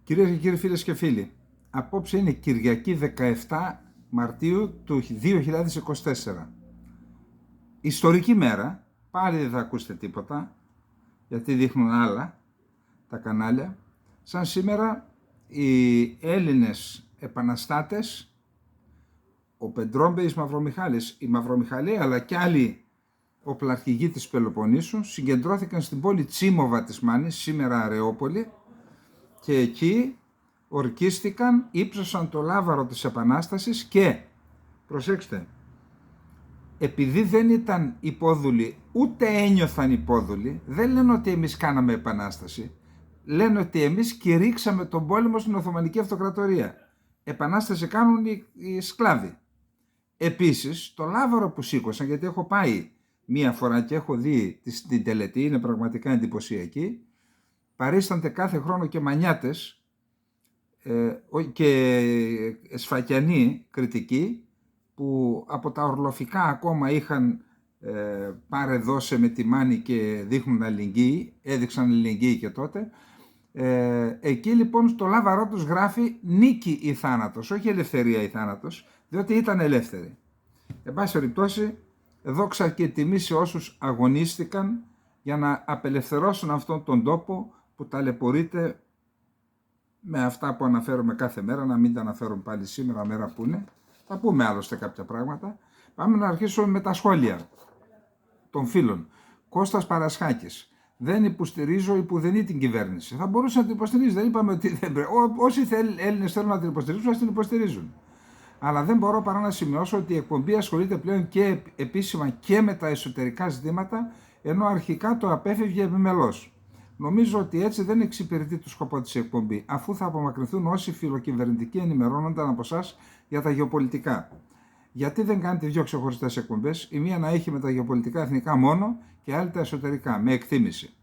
Κυρίες και κύριοι, φίλες και φίλοι, απόψε είναι Κυριακή 17 Μαρτίου του 2024. Ιστορική μέρα, πάλι δεν θα ακούσετε τίποτα, γιατί δείχνουν άλλα τα κανάλια. Σαν σήμερα οι Έλληνες επαναστάτες, ο Πεντρόμπεης Μαυρομιχάλης, η Μαυρομιχαλή, αλλά και άλλοι οπλαρχηγοί της Πελοποννήσου συγκεντρώθηκαν στην πόλη Τσίμοβα της Μάνης, σήμερα Αρεόπολη, και εκεί ορκίστηκαν, ύψωσαν το λάβαρο της Επανάστασης και, προσέξτε, επειδή δεν ήταν υπόδουλοι, ούτε ένιωθαν υπόδουλοι, δεν λένε ότι εμείς κάναμε επανάσταση, λένε ότι εμείς κηρύξαμε τον πόλεμο στην Οθωμανική Αυτοκρατορία. Επανάσταση κάνουν οι σκλάβοι. Επίσης, το λάβαρο που σήκωσαν, γιατί έχω πάει μία φορά και έχω δει την τελετή, είναι πραγματικά εντυπωσιακή, παρίστανται κάθε χρόνο και μανιάτες και σφακιανοί κριτικοί που από τα ορλοφικά ακόμα είχαν πάρε δώσε με τη Μάνη και δείχνουν αλληλεγγύη, έδειξαν αλληλεγγύη και τότε. Εκεί λοιπόν στο λάβαρό τους γράφει νίκη ή θάνατος, όχι ελευθερία ή θάνατος, διότι ήταν ελεύθεροι. Εν πάση περιπτώσει, δόξα και τιμή σε όσους αγωνίστηκαν για να απελευθερώσουν αυτόν τον τόπο που ταλαιπωρείται με αυτά που αναφέρουμε κάθε μέρα, να μην τα αναφέρουμε πάλι σήμερα, μέρα που είναι. Θα πούμε άλλωστε κάποια πράγματα. Πάμε να αρχίσουμε με τα σχόλια των φίλων. Κώστας Παρασχάκης. Δεν υποστηρίζω υπουδενή την κυβέρνηση. Θα μπορούσε να την υποστηρίζει. Δεν είπαμε ότι δεν πρέπει. Όσοι Έλληνες θέλουν να την υποστηρίζουν, ας την υποστηρίζουν. Αλλά δεν μπορώ παρά να σημειώσω ότι η εκπομπή ασχολείται πλέον και επίσημα και με τα εσωτερικά ζητήματα, ενώ αρχικά το απέφευγε επιμελώς. Νομίζω ότι έτσι δεν εξυπηρετεί το σκοπό της εκπομπή, αφού θα απομακρυνθούν όσοι φιλοκυβερνητικοί ενημερώνονταν από εσάς για τα γεωπολιτικά. Γιατί δεν κάνετε δύο ξεχωριστές εκπομπές, η μία να έχει με τα γεωπολιτικά εθνικά μόνο και άλλη τα εσωτερικά, με εκτίμηση.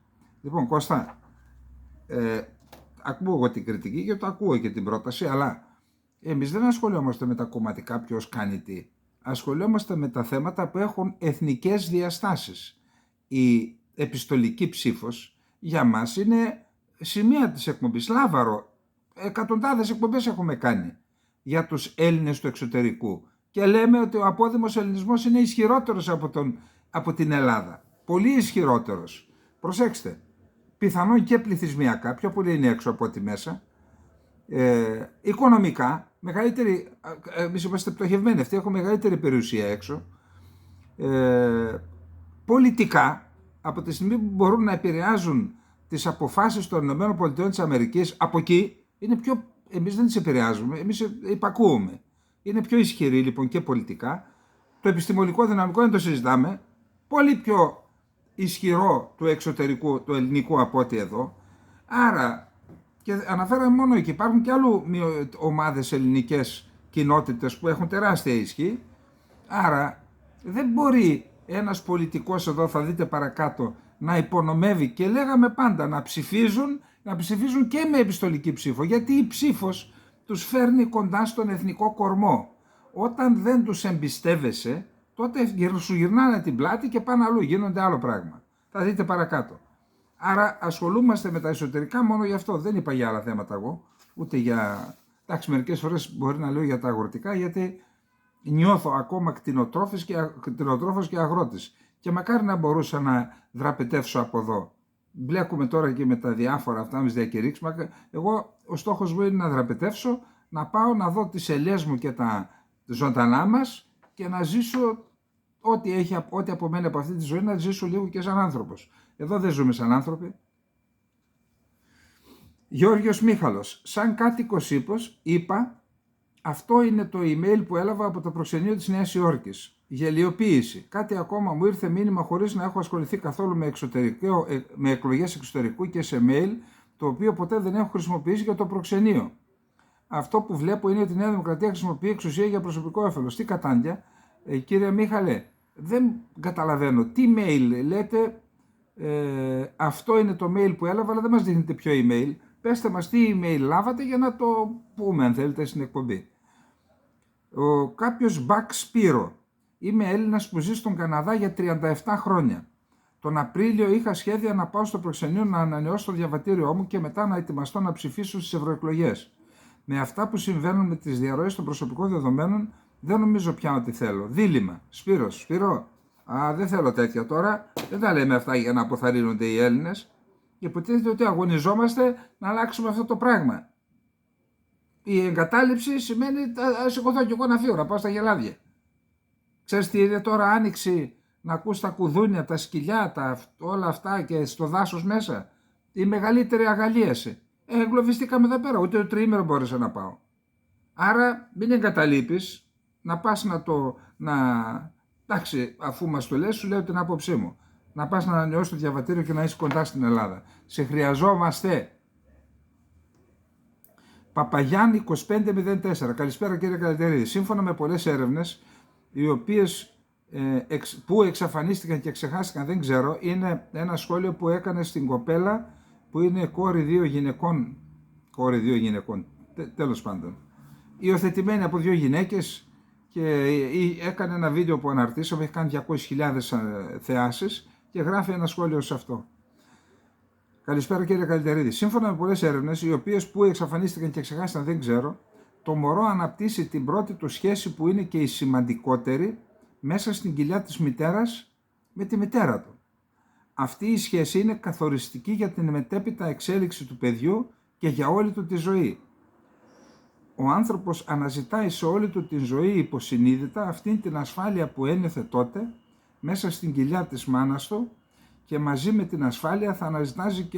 Λοιπόν, Κώστα, ακούω εγώ την κριτική και το ακούω και την πρόταση, αλλά εμείς δεν ασχολιόμαστε με τα κομματικά ποιος κάνει τι. Ασχολιόμαστε με τα θέματα που έχουν εθνικές διαστάσεις. Η επιστολική ψήφος για μας είναι σημεία της εκπομπής, λάβαρο. Εκατοντάδες εκπομπές έχουμε κάνει για τους Έλληνες του εξωτερικού και λέμε ότι ο απόδημος ελληνισμός είναι ισχυρότερος από την Ελλάδα. Πολύ ισχυρότερος. Προσέξτε, πιθανόν και πληθυσμιακά, πιο πολύ είναι έξω από ό,τι μέσα, οικονομικά, εμείς είμαστε πτωχευμένοι, αυτοί έχουν μεγαλύτερη περιουσία έξω, πολιτικά, από τη στιγμή που μπορούν να επηρεάζουν τις αποφάσεις των ΗΠΑ, από εκεί είναι πιο. Εμείς δεν τις επηρεάζουμε, εμείς υπακούουμε. Είναι πιο ισχυροί λοιπόν και πολιτικά. Το επιστημονικό δυναμικό δεν το συζητάμε. Πολύ πιο ισχυρό του εξωτερικού, του ελληνικού από ό,τι εδώ. Άρα, και αναφέραμε μόνο εκεί, υπάρχουν και άλλου ομάδες ελληνικές κοινότητες που έχουν τεράστια ισχύ. Άρα δεν μπορεί ένας πολιτικός εδώ, θα δείτε παρακάτω, να υπονομεύει, και λέγαμε πάντα να ψηφίζουν και με επιστολική ψήφο, γιατί η ψήφος τους φέρνει κοντά στον εθνικό κορμό. Όταν δεν τους εμπιστεύεσαι, τότε σου γυρνάνε την πλάτη και πάνε αλλού, γίνονται άλλο πράγμα. Θα δείτε παρακάτω. Άρα ασχολούμαστε με τα εσωτερικά μόνο γι' αυτό. Δεν είπα για άλλα θέματα εγώ, ούτε για. Εντάξει, μερικές φορές μπορεί να λέω για τα αγροτικά, γιατί νιώθω ακόμα κτηνοτρόφος και αγρότης. Και μακάρι να μπορούσα να δραπετεύσω από εδώ. Μπλέκουμε τώρα και με τα διάφορα αυτά, με τις διακηρύξεις. Εγώ ο στόχος μου είναι να δραπετεύσω, να πάω να δω τις ελιές μου και τα ζωντανά μας και να ζήσω ό,τι απομένει από αυτή τη ζωή, να ζήσω λίγο και σαν άνθρωπος. Εδώ δεν ζούμε σαν άνθρωποι. Γιώργος Μίχαλος. Σαν κάτοικος Ύπος είπα, αυτό είναι το email που έλαβα από το προξενείο της Νέας Υόρκης. Γελιοποίηση. Κάτι ακόμα, μου ήρθε μήνυμα χωρίς να έχω ασχοληθεί καθόλου με εκλογές εξωτερικού και σε mail, το οποίο ποτέ δεν έχω χρησιμοποιήσει για το προξενείο. Αυτό που βλέπω είναι ότι η Νέα Δημοκρατία χρησιμοποιεί εξουσία για προσωπικό όφελος. Τι κατάντια, κύριε Μίχαλε, δεν καταλαβαίνω. Τι mail λέτε, αυτό είναι το mail που έλαβα, αλλά δεν μας δείχνετε ποιο email. Πέστε μας τι email λάβατε για να το πούμε αν θέλετε στην εκπομπή. Κάποιος Μπακ Σπύρο. Είμαι Έλληνας που ζει στον Καναδά για 37 χρόνια. Τον Απρίλιο είχα σχέδια να πάω στο προξενείο να ανανεώσω το διαβατήριό μου και μετά να ετοιμαστώ να ψηφίσω στις ευρωεκλογές. Με αυτά που συμβαίνουν με τις διαρροές των προσωπικών δεδομένων, δεν νομίζω πια ότι θέλω. Δίλημμα. Σπύρο. Δεν θέλω τέτοια τώρα. Δεν τα λέμε αυτά για να αποθαρρύνονται οι Έλληνες. Και υποτίθεται ότι αγωνιζόμαστε να αλλάξουμε αυτό το πράγμα. Η εγκατάλειψη σημαίνει σηκωθώ κι εγώ να φύγω, να πάω στα γελάδια. Ξέρεις τι είναι τώρα άνοιξη, να ακούς τα κουδούνια, τα σκυλιά, όλα αυτά και στο δάσος μέσα. Η μεγαλύτερη αγαλίαση. Εγκλωβιστήκαμε εδώ πέρα, ούτε το τριήμερο μπόρεσα να πάω. Άρα μην εγκαταλείπεις, να πας εντάξει, αφού μας το λες, σου λέω την άποψή μου. Να πας να ανανεώσεις το διαβατήριο και να είσαι κοντά στην Ελλάδα. Σε χρειαζόμαστε. Παπαγιάννη 2504. Καλησπέρα κύριε Καλετερίδη. Σύμφωνα με πολλές έρευνες, οι οποίες που εξαφανίστηκαν και ξεχάστηκαν δεν ξέρω, είναι ένα σχόλιο που έκανε στην κοπέλα που είναι κόρη δύο γυναικών, τέλος πάντων, υιοθετημένη από δύο γυναίκες, και έκανε ένα βίντεο που αναρτήσαμε, έχει κάνει 200.000 θεάσεις και γράφει ένα σχόλιο σε αυτό. Καλησπέρα κύριε Καλετερίδη. Σύμφωνα με πολλές έρευνες, οι οποίες που εξαφανίστηκαν και ξεχάστηκαν δεν ξέρω, το μωρό αναπτύσσει την πρώτη του σχέση που είναι και η σημαντικότερη μέσα στην κοιλιά της μητέρας με τη μητέρα του. Αυτή η σχέση είναι καθοριστική για την μετέπειτα εξέλιξη του παιδιού και για όλη του τη ζωή. Ο άνθρωπος αναζητάει σε όλη του την ζωή υποσυνείδητα αυτήν την ασφάλεια που ένιωθε τότε μέσα στην κοιλιά της μάνας του, και μαζί με την ασφάλεια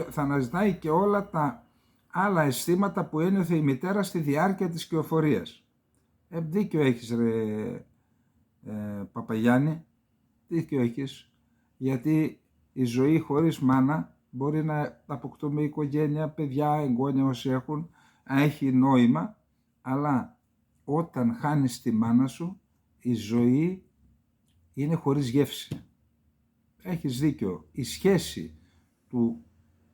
θα αναζητάει και όλα τα άλλα αισθήματα που ένιωθε η μητέρα στη διάρκεια της κυοφορίας. Δίκιο έχεις ρε Παπαγιάννη, δίκιο έχεις, γιατί η ζωή χωρίς μάνα μπορεί να αποκτούμε οικογένεια, παιδιά, εγγόνια όσοι έχουν, έχει νόημα, αλλά όταν χάνεις τη μάνα σου, η ζωή είναι χωρίς γεύση. Έχεις δίκιο, η σχέση του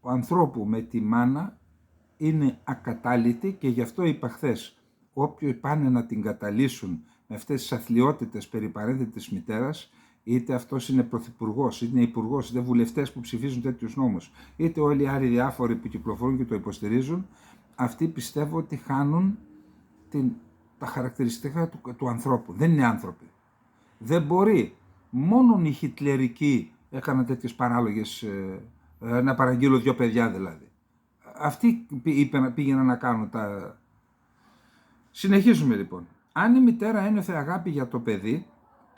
ανθρώπου με τη μάνα είναι ακατάλητη, και γι' αυτό είπα χθες, όποιοι πάνε να την καταλύσουν με αυτές τις αθλιότητες περί παρένθετης μητέρας, είτε αυτός είναι πρωθυπουργός, είτε είναι υπουργός, είτε βουλευτές που ψηφίζουν τέτοιους νόμους, είτε όλοι οι άλλοι διάφοροι που κυκλοφορούν και το υποστηρίζουν, αυτοί πιστεύω ότι χάνουν τα χαρακτηριστικά του ανθρώπου. Δεν είναι άνθρωποι. Δεν μπορεί. Μόνον οι χιτλερικοί έκαναν τέτοιες παράλογες, να παραγγείλω δύο παιδιά δηλαδή. Αυτοί πήγαιναν να κάνουν τα... Συνεχίζουμε λοιπόν. Αν η μητέρα ένιωθε αγάπη για το παιδί,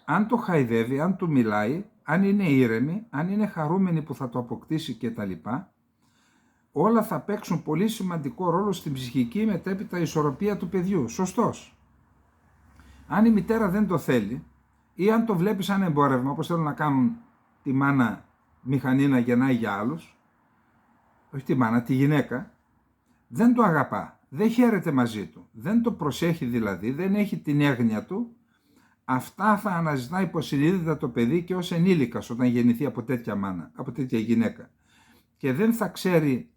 αν το χαϊδεύει, αν του μιλάει, αν είναι ήρεμη, αν είναι χαρούμενη που θα το αποκτήσει κτλ., όλα θα παίξουν πολύ σημαντικό ρόλο στην ψυχική μετέπειτα ισορροπία του παιδιού. Σωστός. Αν η μητέρα δεν το θέλει, ή αν το βλέπει σαν εμπόρευμα, όπως θέλουν να κάνουν τη μάνα μηχανή να γεννάει για άλλους, όχι τη μάνα, τη γυναίκα, δεν το αγαπά, δεν χαίρεται μαζί του, δεν το προσέχει δηλαδή, δεν έχει την έγνοια του, αυτά θα αναζητά υποσυνείδητα το παιδί και ως ενήλικας όταν γεννηθεί από τέτοια μάνα, από τέτοια γυναίκα. Και δεν θα ξέρει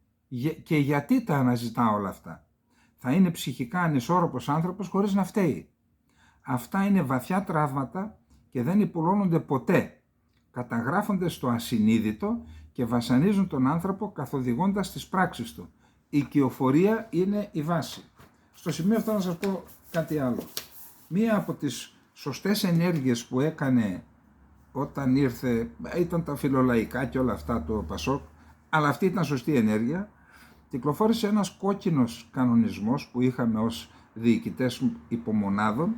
και γιατί τα αναζητά όλα αυτά. Θα είναι ψυχικά ανισόρροπος άνθρωπος χωρίς να φταίει. Αυτά είναι βαθιά τραύματα και δεν υπολώνονται ποτέ. Καταγράφονται στο ασυνείδητο και βασανίζουν τον άνθρωπο καθοδηγώντας τις πράξεις του. Η οικειοφορία είναι η βάση. Στο σημείο αυτό να σας πω κάτι άλλο. Μία από τις σωστές ενέργειες που έκανε όταν ήρθε, ήταν τα φιλολαϊκά και όλα αυτά το Πασόκ, αλλά αυτή ήταν σωστή ενέργεια, κυκλοφόρησε ένας κόκκινος κανονισμός που είχαμε ως διοικητές υπομονάδων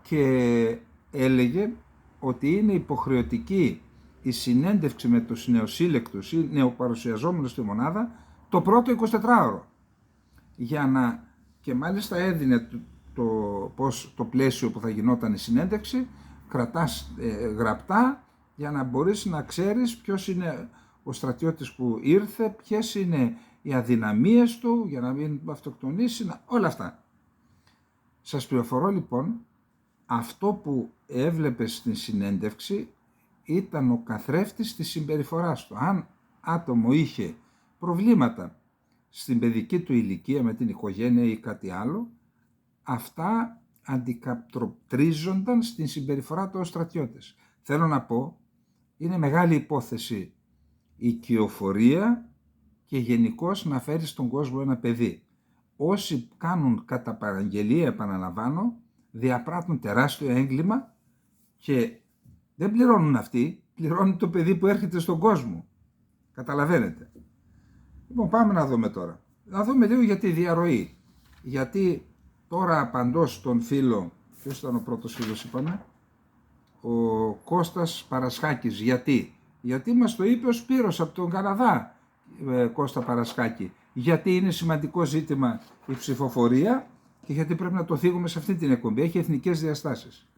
και έλεγε ότι είναι υποχρεωτική η συνέντευξη με τους νεοσύλλεκτους ή νεοπαρουσιαζόμενους στη μονάδα το πρώτο 24ωρο. Και μάλιστα έδινε το πλαίσιο που θα γινόταν η συνέντευξη, κρατάς γραπτά για να μπορείς να ξέρεις ποιος είναι ο στρατιώτης που ήρθε, ποιες είναι οι αδυναμίες του για να μην αυτοκτονήσει, όλα αυτά. Σας πληροφορώ λοιπόν, αυτό που έβλεπες στην συνέντευξη ήταν ο καθρέφτης της συμπεριφοράς του. Αν άτομο είχε προβλήματα στην παιδική του ηλικία με την οικογένεια ή κάτι άλλο, αυτά αντικατοπτρίζονταν στην συμπεριφορά του ως στρατιώτες. Θέλω να πω, είναι μεγάλη υπόθεση η οικειοφορία και γενικώς να φέρει στον κόσμο ένα παιδί. Όσοι κάνουν κατά παραγγελία, επαναλαμβάνω, διαπράττουν τεράστιο έγκλημα και δεν πληρώνουν αυτοί, πληρώνει το παιδί που έρχεται στον κόσμο. Καταλαβαίνετε. Λοιπόν, πάμε να δούμε τώρα. Να δούμε λίγο για τη διαρροή. Γιατί τώρα απαντώ στον φίλο, ποιος ήταν ο πρώτος φίλος είπαμε, ο Κώστας Παρασχάκης. Γιατί μας το είπε ο Σπύρος από τον Καναδά, Κώστα Παρασχάκη. Γιατί είναι σημαντικό ζήτημα η ψηφοφορία και γιατί πρέπει να το θίγουμε σε αυτή την εκπομπή. Έχει εθνικές διαστάσεις.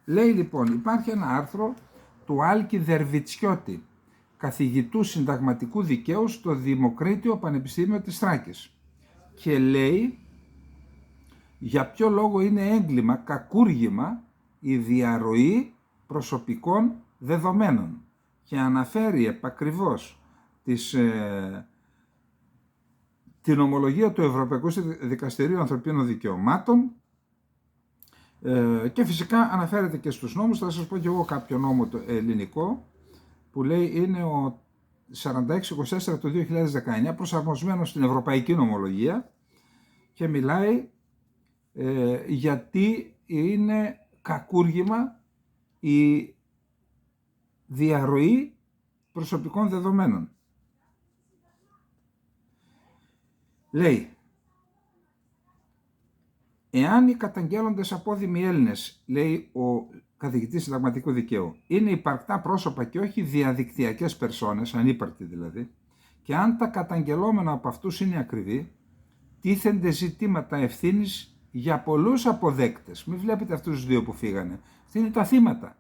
Λέει λοιπόν, υπάρχει ένα άρθρο του Άλκη Δερβιτσιώτη, καθηγητού συνταγματικού δικαίου στο Δημοκρίτιο Πανεπιστήμιο της Θράκης. Και λέει για ποιο λόγο είναι έγκλημα, κακούργημα η διαρροή προσωπικών δεδομένων. Και αναφέρει επακριβώς την ομολογία του Ευρωπαϊκού Δικαστηρίου Ανθρωπίνων Δικαιωμάτων και φυσικά αναφέρεται και στους νόμους. Θα σας πω και εγώ κάποιο νόμο το ελληνικό που λέει είναι ο 4624 του 2019 προσαρμοσμένο στην Ευρωπαϊκή Νομολογία και μιλάει γιατί είναι κακούργημα η διαρροή προσωπικών δεδομένων. Λέει, εάν οι καταγγέλλοντες απόδημοι Έλληνες, λέει ο καθηγητής συνταγματικού δικαίου, είναι υπαρκτά πρόσωπα και όχι διαδικτυακές περσόνες, ανύπαρκτοι δηλαδή, και αν τα καταγγελόμενα από αυτούς είναι ακριβή, τίθενται ζητήματα ευθύνης για πολλούς αποδέκτες. Μην βλέπετε αυτούς τους δύο που φύγανε. Αυτοί είναι τα θύματα.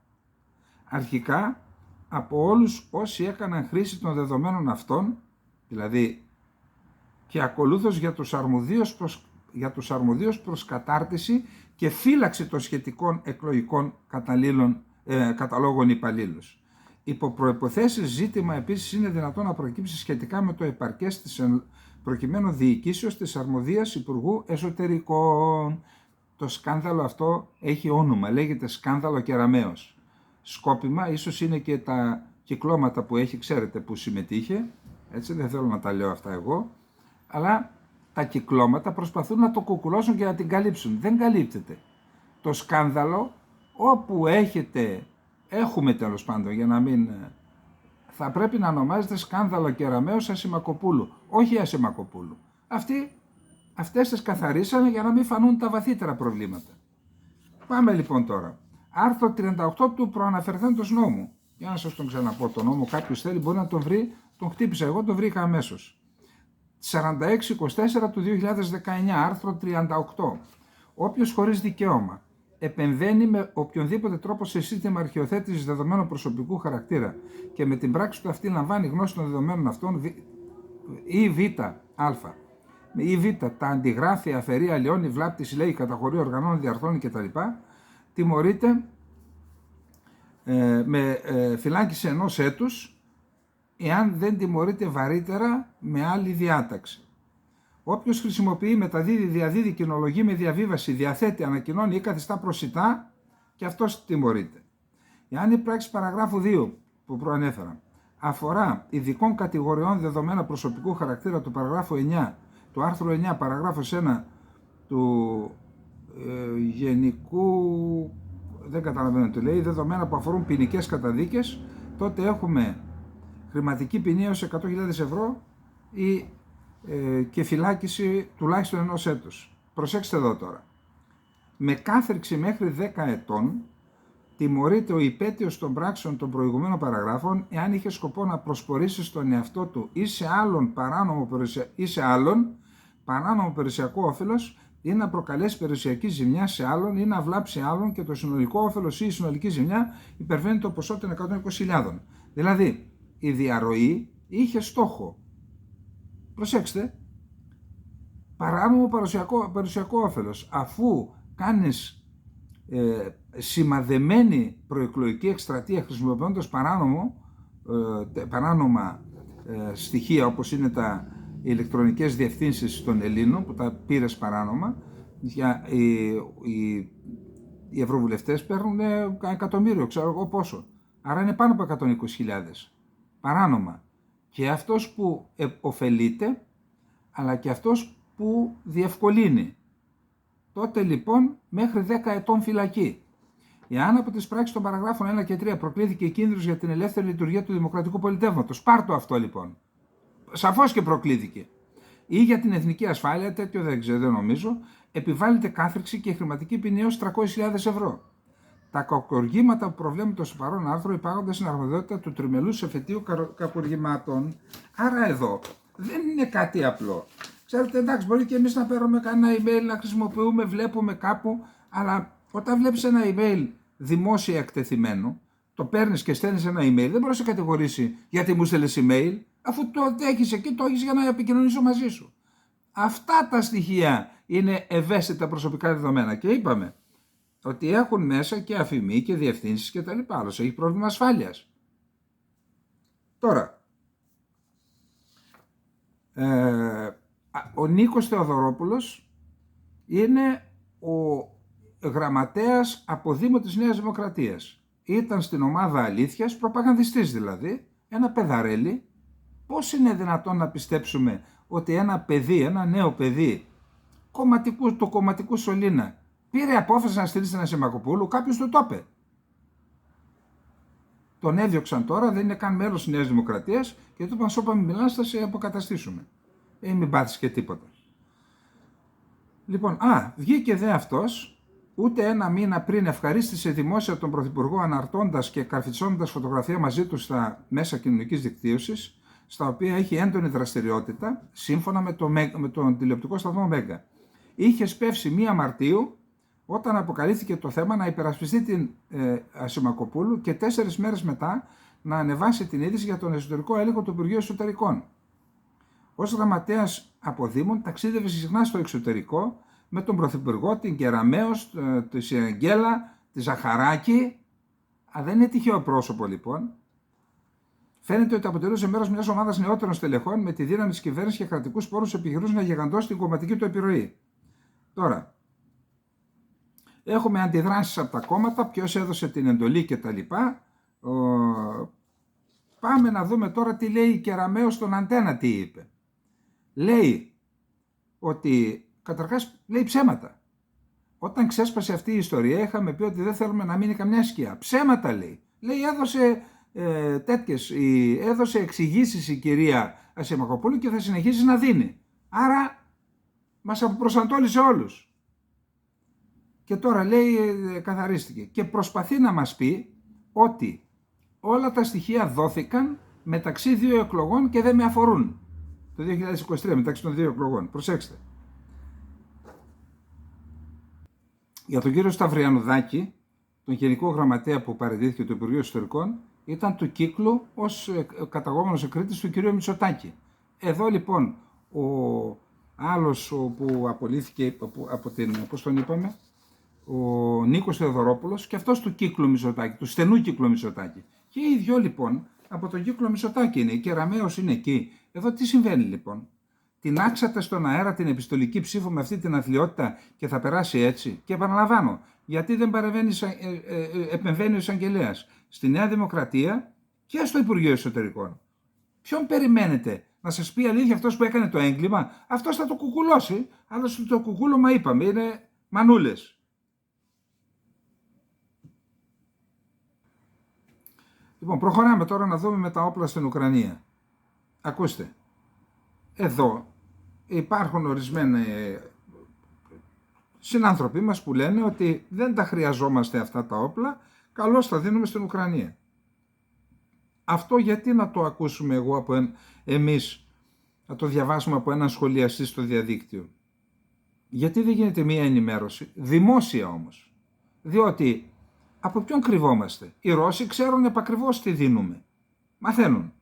Αρχικά, από όλους όσοι έκαναν χρήση των δεδομένων αυτών, δηλαδή και ακολούθως για τους αρμοδίους προς κατάρτιση και φύλαξη των σχετικών εκλογικών καταλόγων υπαλλήλους. Υπό προϋποθέσεις ζήτημα επίσης είναι δυνατόν να προκύψει σχετικά με το επαρκές της προκειμένου διοικήσεως της αρμοδίας Υπουργού Εσωτερικών. Το σκάνδαλο αυτό έχει όνομα, λέγεται σκάνδαλο Κεραμέως. Σκόπιμα, ίσως είναι και τα κυκλώματα που έχει, ξέρετε, που συμμετείχε, έτσι δεν θέλω να τα λέω αυτά εγώ, αλλά τα κυκλώματα προσπαθούν να το κουκουλώσουν και να την καλύψουν. Δεν καλύπτεται. Το σκάνδαλο, όπου έχουμε τέλος πάντων, για να μην... θα πρέπει να ονομάζεται σκάνδαλο Κεραμέως Ασημακοπούλου, όχι Ασημακοπούλου. Αυτές τις καθαρίσανε για να μην φανούν τα βαθύτερα προβλήματα. Πάμε λοιπόν τώρα. Άρθρο 38 του προαναφερθέντος νόμου. Για να σας τον ξαναπώ το νόμο, κάποιος θέλει μπορεί να τον βρει, τον χτύπησα, εγώ τον βρήκα αμέσως. 4624 του 2019, άρθρο 38. Όποιος χωρίς δικαίωμα επεμβαίνει με οποιονδήποτε τρόπο σε σύστημα αρχαιοθέτησης δεδομένων προσωπικού χαρακτήρα και με την πράξη του αυτή λαμβάνει γνώση των δεδομένων αυτών ή ή β, τα αντιγράφει, αφαιρεί, αλλοιώνει, βλάπτει, συλλέγει, καταχωρεί, οργανώνει, διαρθώνει κτλ. Τιμωρείται με φυλάκιση 1 έτους, εάν δεν τιμωρείται βαρύτερα με άλλη διάταξη. Όποιος χρησιμοποιεί, μεταδίδει, διαδίδει, κοινολογεί με διαβίβαση, διαθέτει, ανακοινώνει ή καθιστά προσιτά, και αυτός τιμωρείται. Εάν η πράξη παραγράφου 2 που προανέφερα αφορά ειδικών κατηγοριών δεδομένα προσωπικού χαρακτήρα του παραγράφου 9, του άρθρου 9, παραγράφος 1 του γενικού, δεν καταλαβαίνω τι λέει, δεδομένα που αφορούν ποινικές καταδίκες, τότε έχουμε χρηματική ποινή έως 100.000 ευρώ ή και φυλάκιση τουλάχιστον 1 έτους. Προσέξτε εδώ τώρα. Με κάθριξη μέχρι 10 ετών τιμωρείται ο υπέτειος των πράξεων των προηγουμένων παραγράφων εάν είχε σκοπό να προσπορήσει στον εαυτό του ή σε άλλον παράνομο περιουσιακό όφελος ή να προκαλέσει περιουσιακή ζημιά σε άλλον ή να βλάψει άλλον και το συνολικό όφελος ή η συνολική ζημιά υπερβαίνει το ποσό των 120.000. Δηλαδή, η διαρροή είχε στόχο, προσέξτε, παράνομο περιουσιακό όφελος. Αφού κάνεις σημαδεμένη προεκλογική εκστρατεία χρησιμοποιώντας παράνομα στοιχεία όπως είναι τα ηλεκτρονικές διευθύνσεις των Ελλήνων που τα πήρες παράνομα, οι ευρωβουλευτές παίρνουν 1 εκατομμύριο, ξέρω εγώ πόσο. Άρα είναι πάνω από 120.000 παράνομα. Και αυτός που ωφελείται, αλλά και αυτός που διευκολύνει. Τότε λοιπόν μέχρι 10 ετών φυλακή. Εάν από τις πράξεις των παραγράφων 1 και 3 προκλήθηκε κίνδυνος για την ελεύθερη λειτουργία του δημοκρατικού πολιτεύματος, πάρτο αυτό λοιπόν. Σαφώς και προκλήθηκε. Ή για την εθνική ασφάλεια, τέτοιο δεν νομίζω, επιβάλλεται κάθριξη και χρηματική ποινή έως 300.000 ευρώ. Τα κακουργήματα που προβλέπονται στο παρόν άρθρο υπάγονται στην αρμοδιότητα του τριμελούς εφετείου κακουργημάτων. Άρα εδώ δεν είναι κάτι απλό. Ξέρετε, εντάξει, μπορεί και εμείς να παίρνουμε κανένα email, να χρησιμοποιούμε, βλέπουμε κάπου, αλλά όταν βλέπεις ένα email δημόσια εκτεθειμένο, το παίρνεις και στέλνεις ένα email, δεν μπορείς να κατηγορήσει γιατί μου στέλνεις email, αφού το έχεις εκεί, το έχεις για να επικοινωνήσω μαζί σου. Αυτά τα στοιχεία είναι ευαίσθητα προσωπικά δεδομένα και είπαμε ότι έχουν μέσα και αφημί και διευθύνσεις και τα λοιπά. Άλλος έχει πρόβλημα ασφάλειας. Τώρα, ο Νίκος Θεοδωρόπουλος είναι ο γραμματέας από Δήμο της Νέας Δημοκρατίας. Ήταν στην ομάδα αλήθειας, προπαγανδιστής δηλαδή, ένα παιδαρέλι. Πώς είναι δυνατόν να πιστέψουμε ότι ένα παιδί, ένα νέο παιδί, του κομματικού σωλήνα, πήρε απόφαση να στηρίξει ένα Ασημακοπούλου, κάποιος του το είπε. Τον έδιωξαν τώρα, δεν είναι καν μέλος της Νέας Δημοκρατίας και του είπαν σώπα μην μιλάς, θα σε αποκαταστήσουμε. Μην πάθεις και τίποτα. Λοιπόν, βγήκε δε αυτός, ούτε ένα μήνα πριν ευχαρίστησε δημόσια τον Πρωθυπουργό αναρτώντας και καρφιτσώνοντας φωτογραφία μαζί του στα μέσα κοινωνικής δικτύωσης, στα οποία έχει έντονη δραστηριότητα, σύμφωνα με τον τηλεοπτικό σταθμό Μέγκα. Είχε σπεύσει 1 Μαρτίου, όταν αποκαλύφθηκε το θέμα, να υπερασπιστεί την Ασημακοπούλου και 4 μέρες μετά να ανεβάσει την είδηση για τον εσωτερικό έλεγχο του Υπουργείου Εσωτερικών. Ως γραμματέας αποδήμων ταξίδευε συχνά στο εξωτερικό με τον Πρωθυπουργό, την Κεραμέως, τη Αγγέλα, τη Ζαχαράκη. Δεν είναι τυχαίο πρόσωπο λοιπόν. Φαίνεται ότι αποτελούσε μέρος μιας ομάδας νεότερων στελεχών με τη δύναμη της κυβέρνησης και κρατικούς πόρους επιχειρούσαν να γιγαντώσει την κομματική του επιρροή. Τώρα, έχουμε αντιδράσεις από τα κόμματα, ποιος έδωσε την εντολή κτλ. Πάμε να δούμε τώρα τι λέει η Κεραμέως στον Αντένα, τι είπε. Λέει ότι, καταρχάς, λέει ψέματα. Όταν ξέσπασε αυτή η ιστορία, είχαμε πει ότι δεν θέλουμε να μείνει καμιά σκιά. Ψέματα λέει. Λέει, έδωσε εξηγήσεις η κυρία Ασημακοπούλου και θα συνεχίσει να δίνει. Άρα, μας αποπροσανατόλισε όλους. Και τώρα λέει, καθαρίστηκε. Και προσπαθεί να μας πει ότι όλα τα στοιχεία δόθηκαν μεταξύ 2 εκλογών και δεν με αφορούν. Το 2023 μεταξύ των 2 εκλογών. Προσέξτε. Για τον κύριο Σταυριανουδάκη, τον Γενικό Γραμματέα που παραιτήθηκε του Υπουργείου Εσωτερικών, ήταν του κύκλου ως καταγόμενος εκρήτης του κυρίου Μητσοτάκη. Εδώ λοιπόν ο άλλος που απολύθηκε από την, πώς τον είπαμε, ο Νίκος Θεοδωρόπουλος, και αυτός του κύκλου Μητσοτάκη, του στενού κύκλου Μητσοτάκη. Και οι δυο λοιπόν από τον κύκλο Μητσοτάκη είναι, η Κεραμέως είναι εκεί. Εδώ τι συμβαίνει λοιπόν? Τινάξατε στον αέρα την επιστολική ψήφο με αυτή την αθλιότητα και θα περάσει έτσι? Και επαναλαμβάνω, γιατί δεν επεμβαίνει ο εισαγγελέας στη Νέα Δημοκρατία και στο Υπουργείο Εσωτερικών? Ποιον περιμένετε? Να σας πει αλήθεια αυτός που έκανε το έγκλημα? Αυτός θα το κουκουλώσει, αλλά το κουκούλωμα είπαμε, είναι μανούλες. Λοιπόν, προχωράμε τώρα να δούμε με τα όπλα στην Ουκρανία. Ακούστε, εδώ υπάρχουν ορισμένοι συνάνθρωποι μας που λένε ότι δεν τα χρειαζόμαστε αυτά τα όπλα, καλώς τα δίνουμε στην Ουκρανία. Αυτό γιατί να το ακούσουμε εμείς, να το διαβάσουμε από έναν σχολιαστή στο διαδίκτυο? Γιατί δεν γίνεται μία ενημέρωση, δημόσια όμως? Διότι από ποιον κρυβόμαστε? Οι Ρώσοι ξέρουν επακριβώς τι δίνουμε. Μαθαίνουν.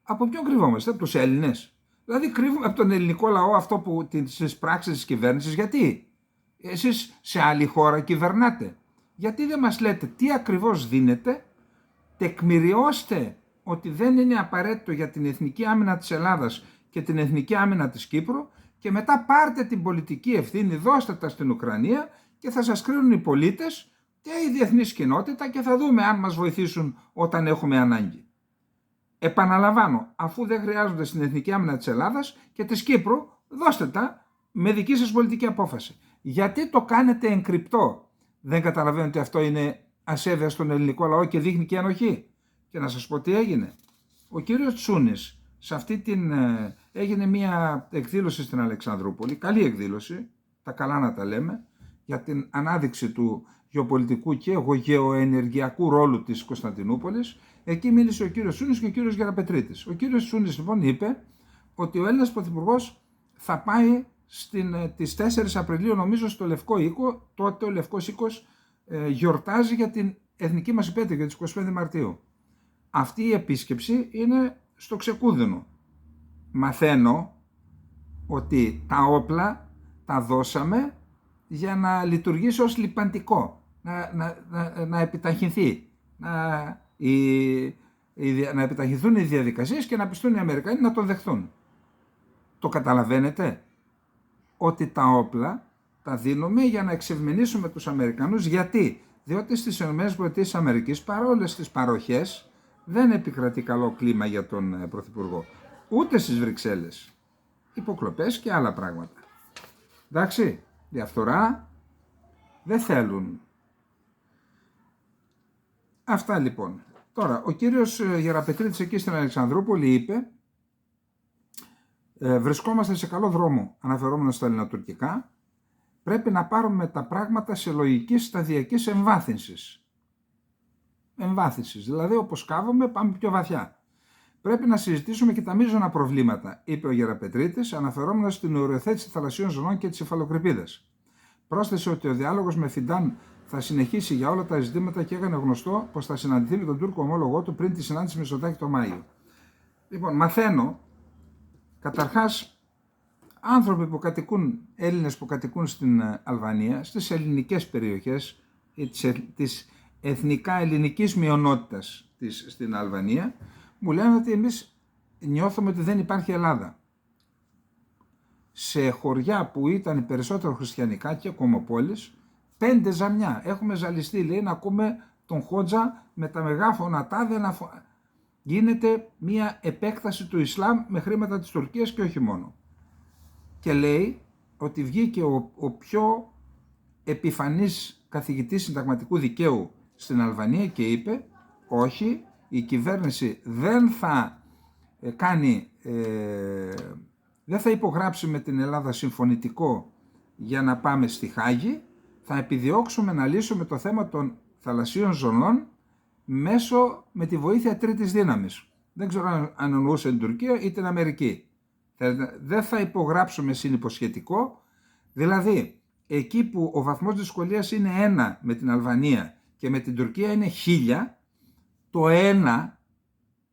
Από ποιον κρυβόμαστε? Από τους Έλληνες? Δηλαδή κρύβουμε από τον ελληνικό λαό αυτό που τις πράξεις της κυβέρνησης. Γιατί? Εσείς σε άλλη χώρα κυβερνάτε. Γιατί δεν μας λέτε τι ακριβώς δίνετε, τεκμηριώστε ότι δεν είναι απαραίτητο για την εθνική άμυνα της Ελλάδας και την εθνική άμυνα της Κύπρου, και μετά πάρτε την πολιτική ευθύνη, δώστε τα στην Ουκρανία και θα σας κρίνουν οι πολίτες και η διεθνής κοινότητα και θα δούμε αν μας βοηθήσουν όταν έχουμε ανάγκη. Επαναλαμβάνω, αφού δεν χρειάζονται στην εθνική άμυνα της Ελλάδας και της Κύπρου, δώστε τα με δική σας πολιτική απόφαση. Γιατί το κάνετε εγκρυπτό? Δεν καταλαβαίνετε ότι αυτό είναι ασέβεια στον ελληνικό λαό και δείχνει και ενοχή? Και να σας πω τι έγινε. Ο κύριος Τσούνης σε αυτή έγινε μια εκδήλωση στην Αλεξανδρούπολη, καλή εκδήλωση, τα καλά να τα λέμε, για την ανάδειξη του γεωπολιτικού και γεωενεργειακού ρόλου της Κωνσταντινούπολης. Εκεί μίλησε ο κύριος Τσούνης και ο κύριος Γεραπετρίτης. Ο κύριος Τσούνης λοιπόν είπε ότι ο Έλληνας Πρωθυπουργός θα πάει τις 4 Απριλίου νομίζω στο Λευκό Οίκο. Τότε ο Λευκός Οίκος γιορτάζει για την εθνική μας επέτειο, για τις 25 Μαρτίου. Αυτή η επίσκεψη είναι στο ξεκούδενο. Μαθαίνω ότι τα όπλα τα δώσαμε για να λειτουργήσει ως λιπαντικό, να επιταχυνθεί, να επιταχυνθούν οι διαδικασίες και να πιστούν οι Αμερικανοί να τον δεχθούν. Το καταλαβαίνετε? Ότι τα όπλα τα δίνουμε για να εξευμενήσουμε τους Αμερικανούς. Γιατί? Διότι στις ΗΠΑ παρόλες τις παροχές δεν επικρατεί καλό κλίμα για τον Πρωθυπουργό. Ούτε στις Βρυξέλλες. Υποκλοπές και άλλα πράγματα. Εντάξει, διαφθορά δεν θέλουν. Αυτά λοιπόν. Τώρα, ο κύριος Γεραπετρίτης εκεί στην Αλεξανδρούπολη είπε βρισκόμαστε σε καλό δρόμο αναφερόμενο στα ελληνοτουρκικά. Πρέπει να πάρουμε τα πράγματα σε λογική σταδιακής εμβάθυνσης. Δηλαδή όπως καύουμε πάμε πιο βαθιά. Πρέπει να συζητήσουμε και τα μείζωνα προβλήματα, είπε ο Γεραπετρίτης, αναφερόμενος στην οριοθέτηση θαλασσίων ζωνών και της υφαλοκρηπίδας. Πρόσθεσε ότι ο διάλογος με Φιντάν θα συνεχίσει για όλα τα ζητήματα και έκανε γνωστό πως θα συναντηθεί με τον Τούρκο ομόλογό του πριν τη συνάντηση με Μητσοτάκη το Μάιο. Λοιπόν, μαθαίνω, καταρχάς, άνθρωποι που κατοικούν, Έλληνες που κατοικούν στην Αλβανία, στις ελληνικές περιοχές, της εθνικά ελληνικής μειονότητας στην Αλβανία, μου λένε ότι εμείς νιώθουμε ότι δεν υπάρχει Ελλάδα. Σε χωριά που ήταν περισσότερο χριστιανικά και κομμοπόλεις, 5 ζαμιά. Έχουμε ζαλιστεί, λέει, να ακούμε τον Χότζα με τα μεγάφωνα τάδε να γίνεται μια επέκταση του Ισλάμ με χρήματα της Τουρκίας και όχι μόνο. Και λέει ότι βγήκε ο πιο επιφανής καθηγητής συνταγματικού δικαίου στην Αλβανία και είπε όχι, η κυβέρνηση δεν θα υπογράψει με την Ελλάδα συμφωνητικό για να πάμε στη Χάγη, θα επιδιώξουμε να λύσουμε το θέμα των θαλασσίων ζωνών με τη βοήθεια τρίτης δύναμης. Δεν ξέρω αν εννοούσε την Τουρκία ή την Αμερική. Δεν θα υπογράψουμε συνυποσχετικό, δηλαδή εκεί που ο βαθμός δυσκολίας είναι 1 με την Αλβανία και με την Τουρκία είναι 1000,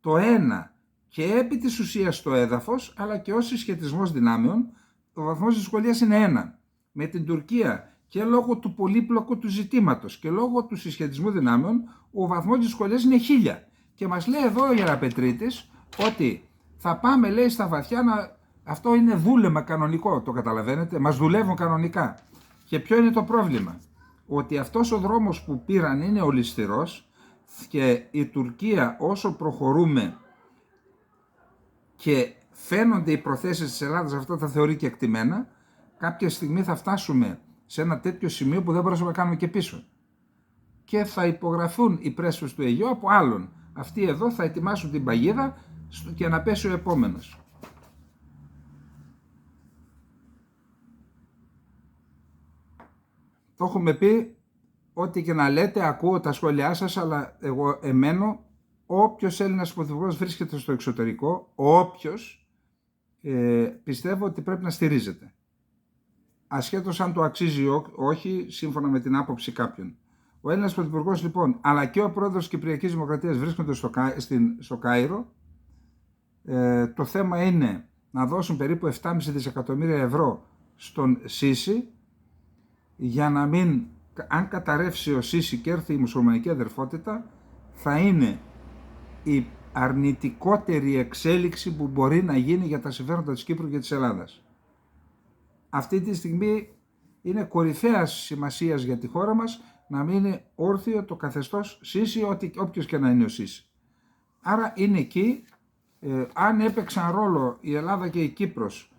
το 1 και επί της ουσίας το έδαφος, αλλά και ως συσχετισμός δυνάμεων, ο βαθμός δυσκολίας είναι 1. Με την Τουρκία και λόγω του πολύπλοκου του ζητήματος και λόγω του συσχετισμού δυνάμεων, ο βαθμός δυσκολίας είναι 1000. Και μας λέει εδώ ο Γεραπετρίτης ότι θα πάμε, λέει, στα βαθιά αυτό είναι δούλεμα κανονικό, το καταλαβαίνετε, μας δουλεύουν κανονικά. Και ποιο είναι το πρόβλημα? Ότι αυτός ο δρόμος που πήραν είναι ολισθηρός και η Τουρκία, όσο προχωρούμε και φαίνονται οι προθέσεις της Ελλάδας, αυτό θα θεωρεί και εκτιμένα, κάποια στιγμή θα φτάσουμε σε ένα τέτοιο σημείο που δεν μπορούμε να κάνουμε και πίσω. Και θα υπογραφούν οι πρέσβες του Αιγαίου από άλλον. Αυτοί εδώ θα ετοιμάσουν την παγίδα και να πέσει ο επόμενος. Το έχουμε πει, ό,τι και να λέτε, ακούω τα σχόλιά σας, αλλά εγώ εμένω, όποιος Έλληνας πρωθυπουργός βρίσκεται στο εξωτερικό, πιστεύω ότι πρέπει να στηρίζεται. Ασχέτως αν το αξίζει όχι, σύμφωνα με την άποψη κάποιων. Ο Έλληνας πρωθυπουργός λοιπόν, αλλά και ο πρόεδρος της Κυπριακής Δημοκρατίας βρίσκονται στο Κάιρο. Το θέμα είναι να δώσουν περίπου 7,5 δισεκατομμύρια ευρώ στον Σίση, για να μην, αν καταρρεύσει ο Σίση και έρθει η μουσουλμανική αδερφότητα, θα είναι η αρνητικότερη εξέλιξη που μπορεί να γίνει για τα συμφέροντα της Κύπρου και της Ελλάδας. Αυτή τη στιγμή είναι κορυφαίας σημασίας για τη χώρα μας να μείνει όρθιο το καθεστώς Σίση, όποιος και να είναι ο Σίση. Άρα είναι εκεί. Αν έπαιξαν ρόλο η Ελλάδα και η Κύπρος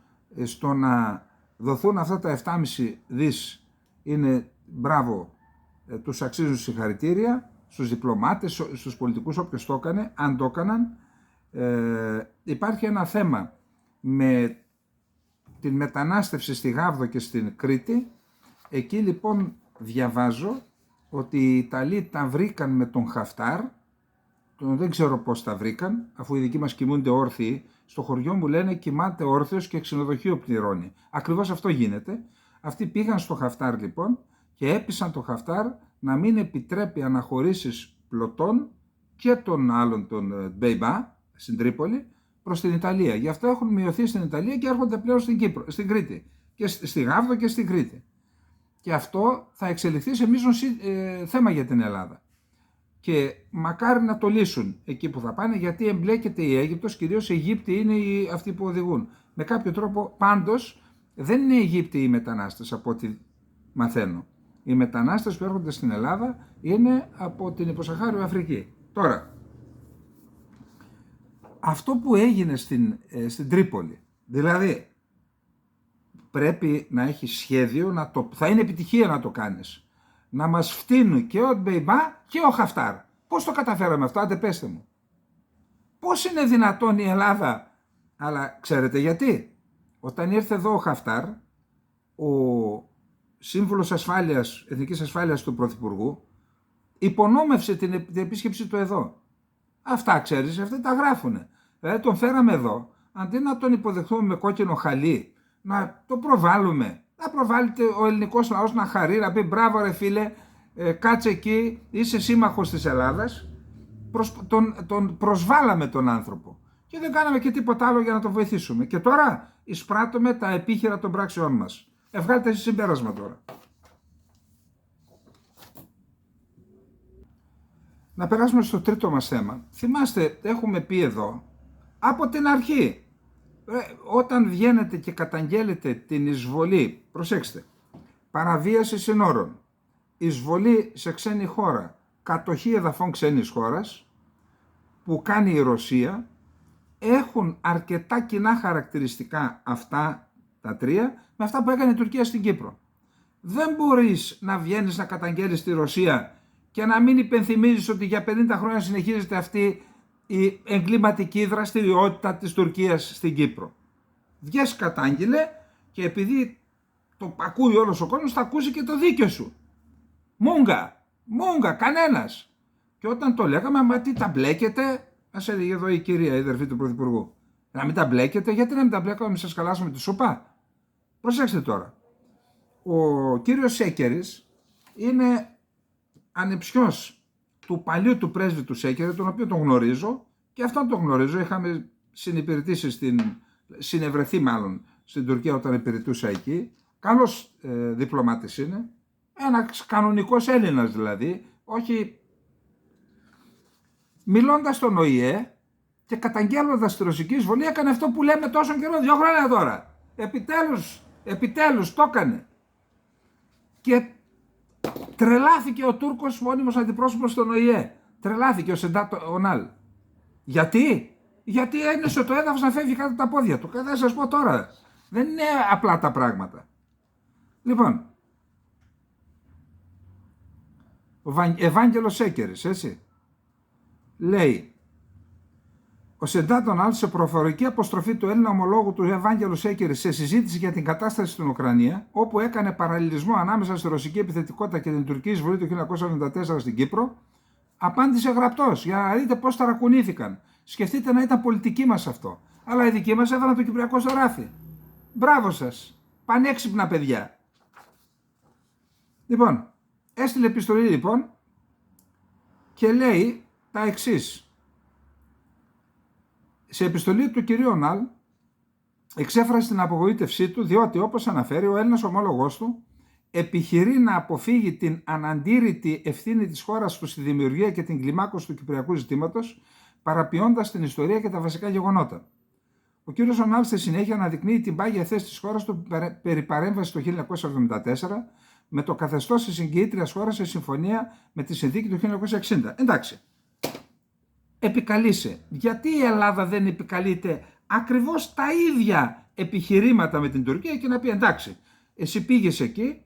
στο να δοθούν αυτά τα 7,5 δις, είναι μπράβο, τους αξίζουν συγχαρητήρια, στους διπλωμάτες, στους πολιτικούς, όποιος το έκανε, αν το έκαναν. Υπάρχει ένα θέμα με την μετανάστευση στη Γάβδο και στην Κρήτη. Εκεί λοιπόν διαβάζω ότι οι Ιταλοί τα βρήκαν με τον Χαφτάρ. Δεν ξέρω πώς τα βρήκαν, αφού οι δικοί μας κοιμούνται όρθιοι. Στο χωριό μου λένε κοιμάται όρθιος και ξενοδοχείο πληρώνει. Ακριβώς αυτό γίνεται. Αυτοί πήγαν στο Χαφτάρ λοιπόν και έπεισαν το Χαφτάρ να μην επιτρέπει αναχωρήσεις πλωτών και των άλλων των Μπέιμπα στην Τρίπολη προς την Ιταλία. Γι' αυτό έχουν μειωθεί στην Ιταλία και έρχονται πλέον στην Κρήτη. Και στη Γάβδο και στην Κρήτη. Και αυτό θα εξελιχθεί σε μείζον θέμα για την Ελλάδα. Και μακάρι να το λύσουν εκεί που θα πάνε, γιατί εμπλέκεται η Αίγυπτος, κυρίως οι Αιγύπτιοι είναι αυτοί που οδηγούν. Με κάποιο τρόπο πάντως δεν είναι οι Αιγύπτιοι οι μετανάστες από ό,τι μαθαίνω. Οι μετανάστες που έρχονται στην Ελλάδα είναι από την υποσαχάριο Αφρική. Τώρα, αυτό που έγινε στην Τρίπολη, δηλαδή πρέπει να έχει σχέδιο, θα είναι επιτυχία να το κάνεις. Να μας φτύνουν και ο Μπέιμπα και ο Χαφτάρ. Πώς το καταφέραμε αυτό, άντε πέστε μου. Πώς είναι δυνατόν η Ελλάδα, αλλά ξέρετε γιατί. Όταν ήρθε εδώ ο Χαφτάρ, ο σύμβουλος ασφάλειας, εθνικής ασφάλειας του Πρωθυπουργού, υπονόμευσε την επίσκεψη του εδώ. Αυτά ξέρεις, αυτά τα γράφουνε. Δηλαδή τον φέραμε εδώ, αντί να τον υποδεχθούμε με κόκκινο χαλί, να το προβάλλουμε. Να προβάλλεται ο ελληνικός λαός να χαρεί, να πει μπράβο ρε φίλε, κάτσε εκεί, είσαι σύμμαχος της Ελλάδας. Τον προσβάλαμε τον άνθρωπο και δεν κάναμε και τίποτα άλλο για να τον βοηθήσουμε. Και τώρα εισπράττουμε τα επίχειρα των πράξεών μας. Βγάλτε εσείς συμπέρασμα τώρα. Να περάσουμε στο τρίτο μας θέμα. Θυμάστε, έχουμε πει εδώ από την αρχή, όταν βγαίνετε και καταγγέλλετε την εισβολή, προσέξτε, παραβίαση συνόρων, εισβολή σε ξένη χώρα, κατοχή εδαφών ξένης χώρας που κάνει η Ρωσία, έχουν αρκετά κοινά χαρακτηριστικά αυτά τα τρία με αυτά που έκανε η Τουρκία στην Κύπρο. Δεν μπορείς να βγαίνεις να καταγγέλεις τη Ρωσία και να μην υπενθυμίζεις ότι για 50 χρόνια συνεχίζεται αυτή η εγκληματική δραστηριότητα της Τουρκίας στην Κύπρο. Βγες κατάγγειλε και επειδή το ακούει όλος ο κόσμος θα ακούσει και το δίκιο σου. Μούγκα, κανένας. Και όταν το λέγαμε, μα τι τα μπλέκετε, ας έλεγε εδώ η κυρία, η αδερφή του Πρωθυπουργού. Να μην τα μπλέκετε, γιατί να μην τα μπλέκαμε, μην σας καλάσουμε τη σούπα. Προσέξτε τώρα. Ο κύριος Σέκερης είναι ανεψιός του παλιού του πρέσβη του Σέκερη, τον οποίο τον γνωρίζω και αυτόν τον γνωρίζω. Είχαμε συνυπηρετήσει συνευρεθεί μάλλον στην Τουρκία όταν υπηρετούσα εκεί. Καλός διπλωμάτης είναι. Ένας κανονικός Έλληνας δηλαδή, όχι μιλώντας στον ΟΗΕ και καταγγέλλοντας τη ρωσική εισβολή, έκανε αυτό που λέμε τόσο καιρό, 2 χρόνια τώρα. Επιτέλους το έκανε. Και τρελάθηκε ο Τούρκος μόνιμος αντιπρόσωπος στον ΟΗΕ. Τρελάθηκε ο Σεντάτ Ονάλ. Γιατί ένιωσε το έδαφος να φεύγει κάτω από τα πόδια του. Θα σας πω τώρα. Δεν είναι απλά τα πράγματα. Λοιπόν, ο Ευάγγελος Σέκερης, έτσι, λέει, ο Σεντάτ Ονάλ σε προφορική αποστροφή του Έλληνα ομολόγου του Ευάγγελου Σέκερη σε συζήτηση για την κατάσταση στην Ουκρανία, όπου έκανε παραλληλισμό ανάμεσα στη ρωσική επιθετικότητα και την τουρκική εισβολή του 1974 στην Κύπρο, απάντησε γραπτός για να δείτε πώς ταρακουνήθηκαν. Σκεφτείτε να ήταν πολιτική μας αυτό. Αλλά οι δικοί μας έβαλαν το Κυπριακό στο ράφι. Μπράβο σας. Πανέξυπνα παιδιά. Λοιπόν, έστειλε επιστολή λοιπόν και λέει τα εξής. Σε επιστολή του κυρίου Ονάλ εξέφρασε την απογοήτευσή του διότι, όπως αναφέρει, ο Έλληνας ομόλογός του επιχειρεί να αποφύγει την αναντήρητη ευθύνη της χώρας του στη δημιουργία και την κλιμάκωση του κυπριακού ζητήματος, παραποιώντας την ιστορία και τα βασικά γεγονότα. Ο κύριος Ονάλ στη συνέχεια αναδεικνύει την πάγια θέση της χώρας του περί παρέμβασης το 1974 με το καθεστώς της εγκυήτριας χώρας σε συμφωνία με τη συνθήκη του 1960. Εντάξει. Επικαλείσαι. Γιατί η Ελλάδα δεν επικαλείται ακριβώς τα ίδια επιχειρήματα με την Τουρκία και να πει εντάξει, εσύ πήγες εκεί,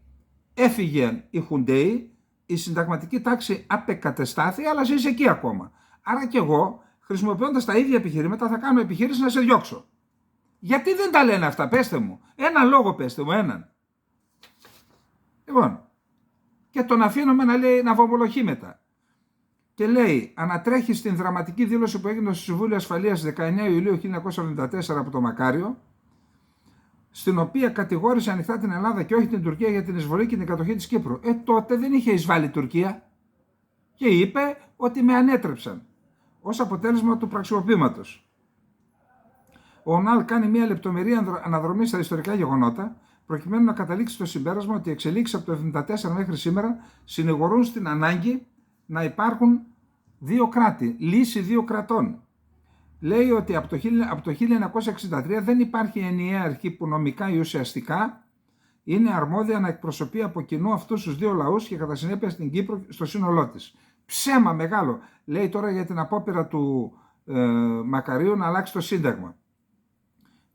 έφυγε η Χουντέη, η συνταγματική τάξη απεκατεστάθη, αλλά ζει εκεί ακόμα. Άρα και εγώ, χρησιμοποιώντας τα ίδια επιχειρήματα, θα κάνω επιχείρηση να σε διώξω. Γιατί δεν τα λένε αυτά, πέστε μου. Έναν λόγο πέστε μου, έναν. Λοιπόν, και τον αφήνουμε να λέει να βομολογεί μετά. Και λέει, ανατρέχει στην δραματική δήλωση που έγινε στο Συμβούλιο Ασφαλείας 19 Ιουλίου 1994 από το Μακάριο, στην οποία κατηγόρησε ανοιχτά την Ελλάδα και όχι την Τουρκία για την εισβολή και την κατοχή της Κύπρου. Τότε δεν είχε εισβάλει η Τουρκία και είπε ότι με ανέτρεψαν ως αποτέλεσμα του πραξικοπήματος. Ο ΝΑΛ κάνει μια λεπτομερή αναδρομή στα ιστορικά γεγονότα, προκειμένου να καταλήξει στο συμπέρασμα ότι οι εξελίξεις από το 1974 μέχρι σήμερα συνηγορούν στην ανάγκη να υπάρχουν δύο κράτη, λύση δύο κρατών. Λέει ότι από το 1963 δεν υπάρχει ενιαία αρχή που νομικά ή ουσιαστικά είναι αρμόδια να εκπροσωπεί από κοινού αυτούς τους δύο λαούς και κατά συνέπεια στην Κύπρο στο σύνολό της. Ψέμα μεγάλο. Λέει τώρα για την απόπειρα του Μακαρίου να αλλάξει το Σύνταγμα.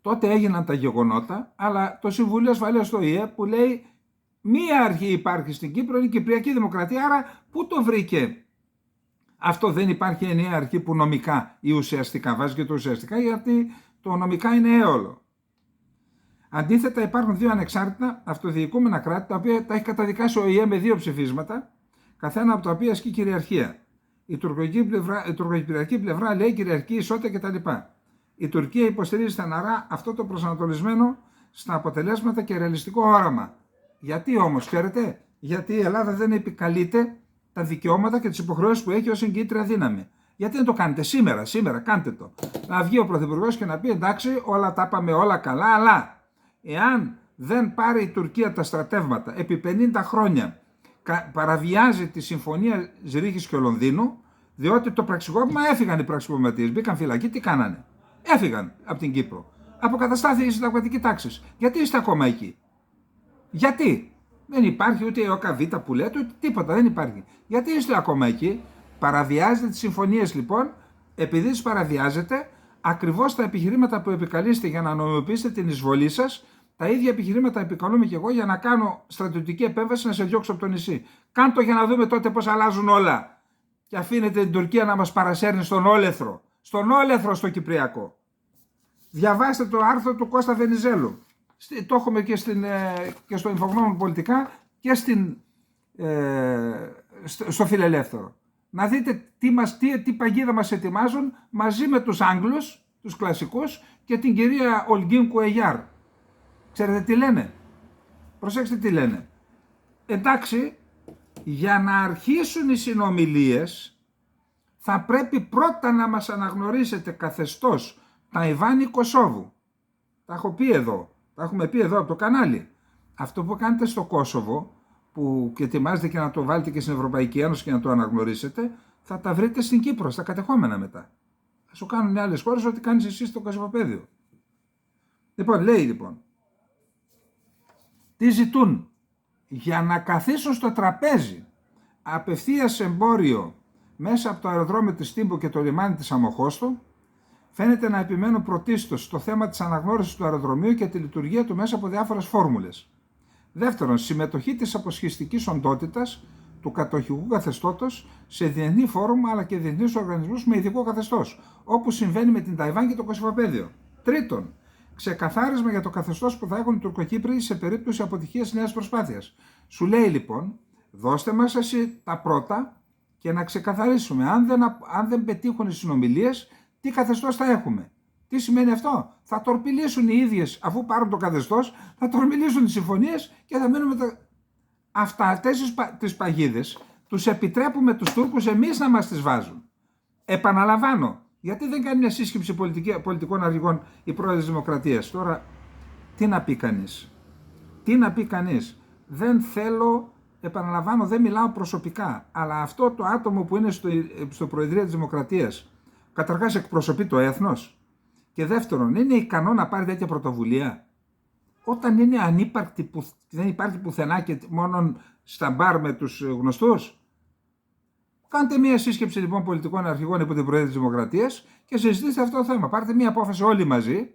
Τότε έγιναν τα γεγονότα, αλλά το Συμβούλιο Ασφαλείας του ΟΗΕ που λέει μία αρχή υπάρχει στην Κύπρο, είναι η Κυπριακή Δημοκρατία, άρα πού το βρήκε? Αυτό δεν υπάρχει ενιαία αρχή που νομικά ή ουσιαστικά, βάζει και το ουσιαστικά γιατί το νομικά είναι έολο. Αντίθετα υπάρχουν δύο ανεξάρτητα αυτοδιοικούμενα κράτη τα οποία τα έχει καταδικάσει ο ΟΗΕ με δύο ψηφίσματα, καθένα από τα οποία ασκεί κυριαρχία. Η τουρκοκυπριακή πλευρά λέει κυριαρχική ισότητα κτλ. Η Τουρκία υποστηρίζει στεναρά αυτό το προσανατολισμένο στα αποτελέσματα και ρεαλιστικό όραμα. Γιατί όμως, ξέρετε, γιατί η Ελλάδα δεν επικαλείται τα δικαιώματα και τις υποχρεώσεις που έχει ως εγκύτρια δύναμη. Γιατί δεν το κάνετε σήμερα, κάντε το. Να βγει ο Πρωθυπουργός και να πει εντάξει, όλα τα είπαμε όλα καλά, αλλά εάν δεν πάρει η Τουρκία τα στρατεύματα επί 50 χρόνια, παραβιάζει τη συμφωνία Ζηρίχης και Λονδίνου, διότι το πραξικόπημα έφυγαν οι πραξικοπηματίες, μπήκαν φυλακή, τι κάνανε? Έφυγαν από την Κύπρο. Αποκαταστάθηκε η συνταγματική τάξη. Γιατί είστε ακόμα εκεί? Γιατί? Δεν υπάρχει ούτε η ΟΚΑΒ που λέτε, ούτε τίποτα, δεν υπάρχει. Γιατί είστε ακόμα εκεί? Παραβιάζετε τις συμφωνίες λοιπόν, επειδή τις παραβιάζετε, ακριβώς τα επιχειρήματα που επικαλείστε για να νομιμοποιήσετε την εισβολή σας, τα ίδια επιχειρήματα επικαλούμε και εγώ για να κάνω στρατιωτική επέμβαση να σε διώξω από το νησί. Κάντο για να δούμε τότε πώς αλλάζουν όλα. Και αφήνετε την Τουρκία να μας παρασέρνει στον όλεθρο. Στον όλεθρο στο Κυπριακό. Διαβάστε το άρθρο του Κώστα Βενιζέλου. Το έχουμε και στο Infognomon Πολιτικά και στο Φιλελεύθερο. Να δείτε τι παγίδα μας ετοιμάζουν μαζί με τους Άγγλους, τους κλασικούς και την κυρία Ολγκίν Κουεγιάρ. Ξέρετε τι λένε? Προσέξτε τι λένε. Εντάξει, για να αρχίσουν οι συνομιλίες θα πρέπει πρώτα να μας αναγνωρίσετε καθεστώς Ταϊβάν ή Κωσόβου. Τα έχουμε πει εδώ από το κανάλι. Αυτό που κάνετε στο Κόσοβο, που ετοιμάζετε και να το βάλετε και στην Ευρωπαϊκή Ένωση και να το αναγνωρίσετε, θα τα βρείτε στην Κύπρο, στα κατεχόμενα μετά. Θα σου κάνουν οι άλλες χώρες ό,τι κάνεις εσύ στο Κωσοβοπαίδιο. Λοιπόν, τι ζητούν? Για να καθίσουν στο τραπέζι απευθείας εμπόριο μέσα από το αεροδρόμιο της Τύμπου και το λιμάνι της Αμοχώστου, φαίνεται να επιμένουν πρωτίστως στο θέμα της αναγνώρισης του αεροδρομίου και τη λειτουργία του μέσα από διάφορες φόρμουλες. Δεύτερον, συμμετοχή της αποσχιστικής οντότητας του κατοχικού καθεστώτος σε διεθνή φόρουμ αλλά και διεθνείς οργανισμούς με ειδικό καθεστώς, όπως συμβαίνει με την Ταϊβάν και το Κωσυφοπαίδιο. Τρίτον, ξεκαθάρισμα για το καθεστώς που θα έχουν οι Τουρκοκύπροι σε περίπτωση αποτυχίας νέας προσπάθειας. Σου λέει λοιπόν, δώστε μας εσύ τα πρώτα και να ξεκαθαρίσουμε. Αν δεν πετύχουν οι συνομιλίες, τι καθεστώς θα έχουμε? Τι σημαίνει αυτό? Θα τορπιλήσουν οι ίδιες, αφού πάρουν το καθεστώς, θα τορπιλήσουν τις συμφωνίες και θα μείνουμε αυτές τις παγίδες. Τους επιτρέπουμε τους Τούρκους εμείς να μας τις βάζουν. Επαναλαμβάνω, γιατί δεν κάνει μια σύσκεψη πολιτικών αρχηγών η πρόεδρος της Δημοκρατίας? Τώρα, τι να πει κανείς? Δεν θέλω, επαναλαμβάνω, δεν μιλάω προσωπικά, αλλά αυτό το άτομο που είναι στο Προεδρία της Δημοκρατίας, καταρχάς εκπροσωπεί το έθνος και δεύτερον, είναι ικανό να πάρει τέτοια πρωτοβουλία? όταν είναι ανύπαρκτη, που δεν υπάρχει πουθενά και μόνο στα μπαρ με τους γνωστούς. Κάντε μια σύσκεψη λοιπόν πολιτικών αρχηγών υπό την Προεδρία της Δημοκρατίας και συζητήστε αυτό το θέμα. Πάρτε μια απόφαση όλοι μαζί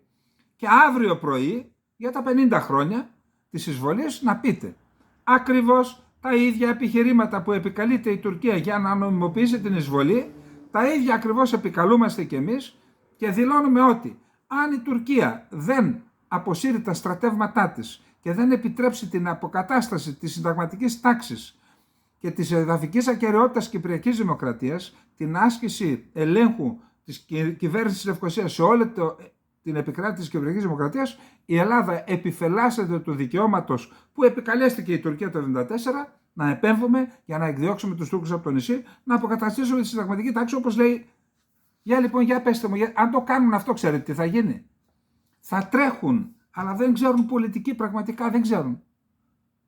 και αύριο πρωί για τα 50 χρόνια της εισβολής να πείτε ακριβώς τα ίδια επιχειρήματα που επικαλείται η Τουρκία για να νομιμοποιήσει την εισβολή, τα ίδια ακριβώς επικαλούμαστε κι εμείς και δηλώνουμε ότι αν η Τουρκία δεν αποσύρει τα στρατεύματά της και δεν επιτρέψει την αποκατάσταση της συνταγματικής τάξης και της εδαφικής ακεραιότητας Κυπριακής Δημοκρατίας, την άσκηση ελέγχου της κυβέρνησης της Λευκωσίας σε όλη την επικράτηση της Κυπριακής Δημοκρατίας, η Ελλάδα επιφελάσσεται του δικαιώματος που επικαλέστηκε η Τουρκία το 1974 να επέμβουμε για να εκδιώξουμε τους Τούρκους από το νησί, να αποκαταστήσουμε τη συνταγματική τάξη όπως λέει. Για πέστε μου, αν το κάνουν αυτό, ξέρετε τι θα γίνει? Θα τρέχουν, αλλά δεν ξέρουν πολιτική, πραγματικά δεν ξέρουν.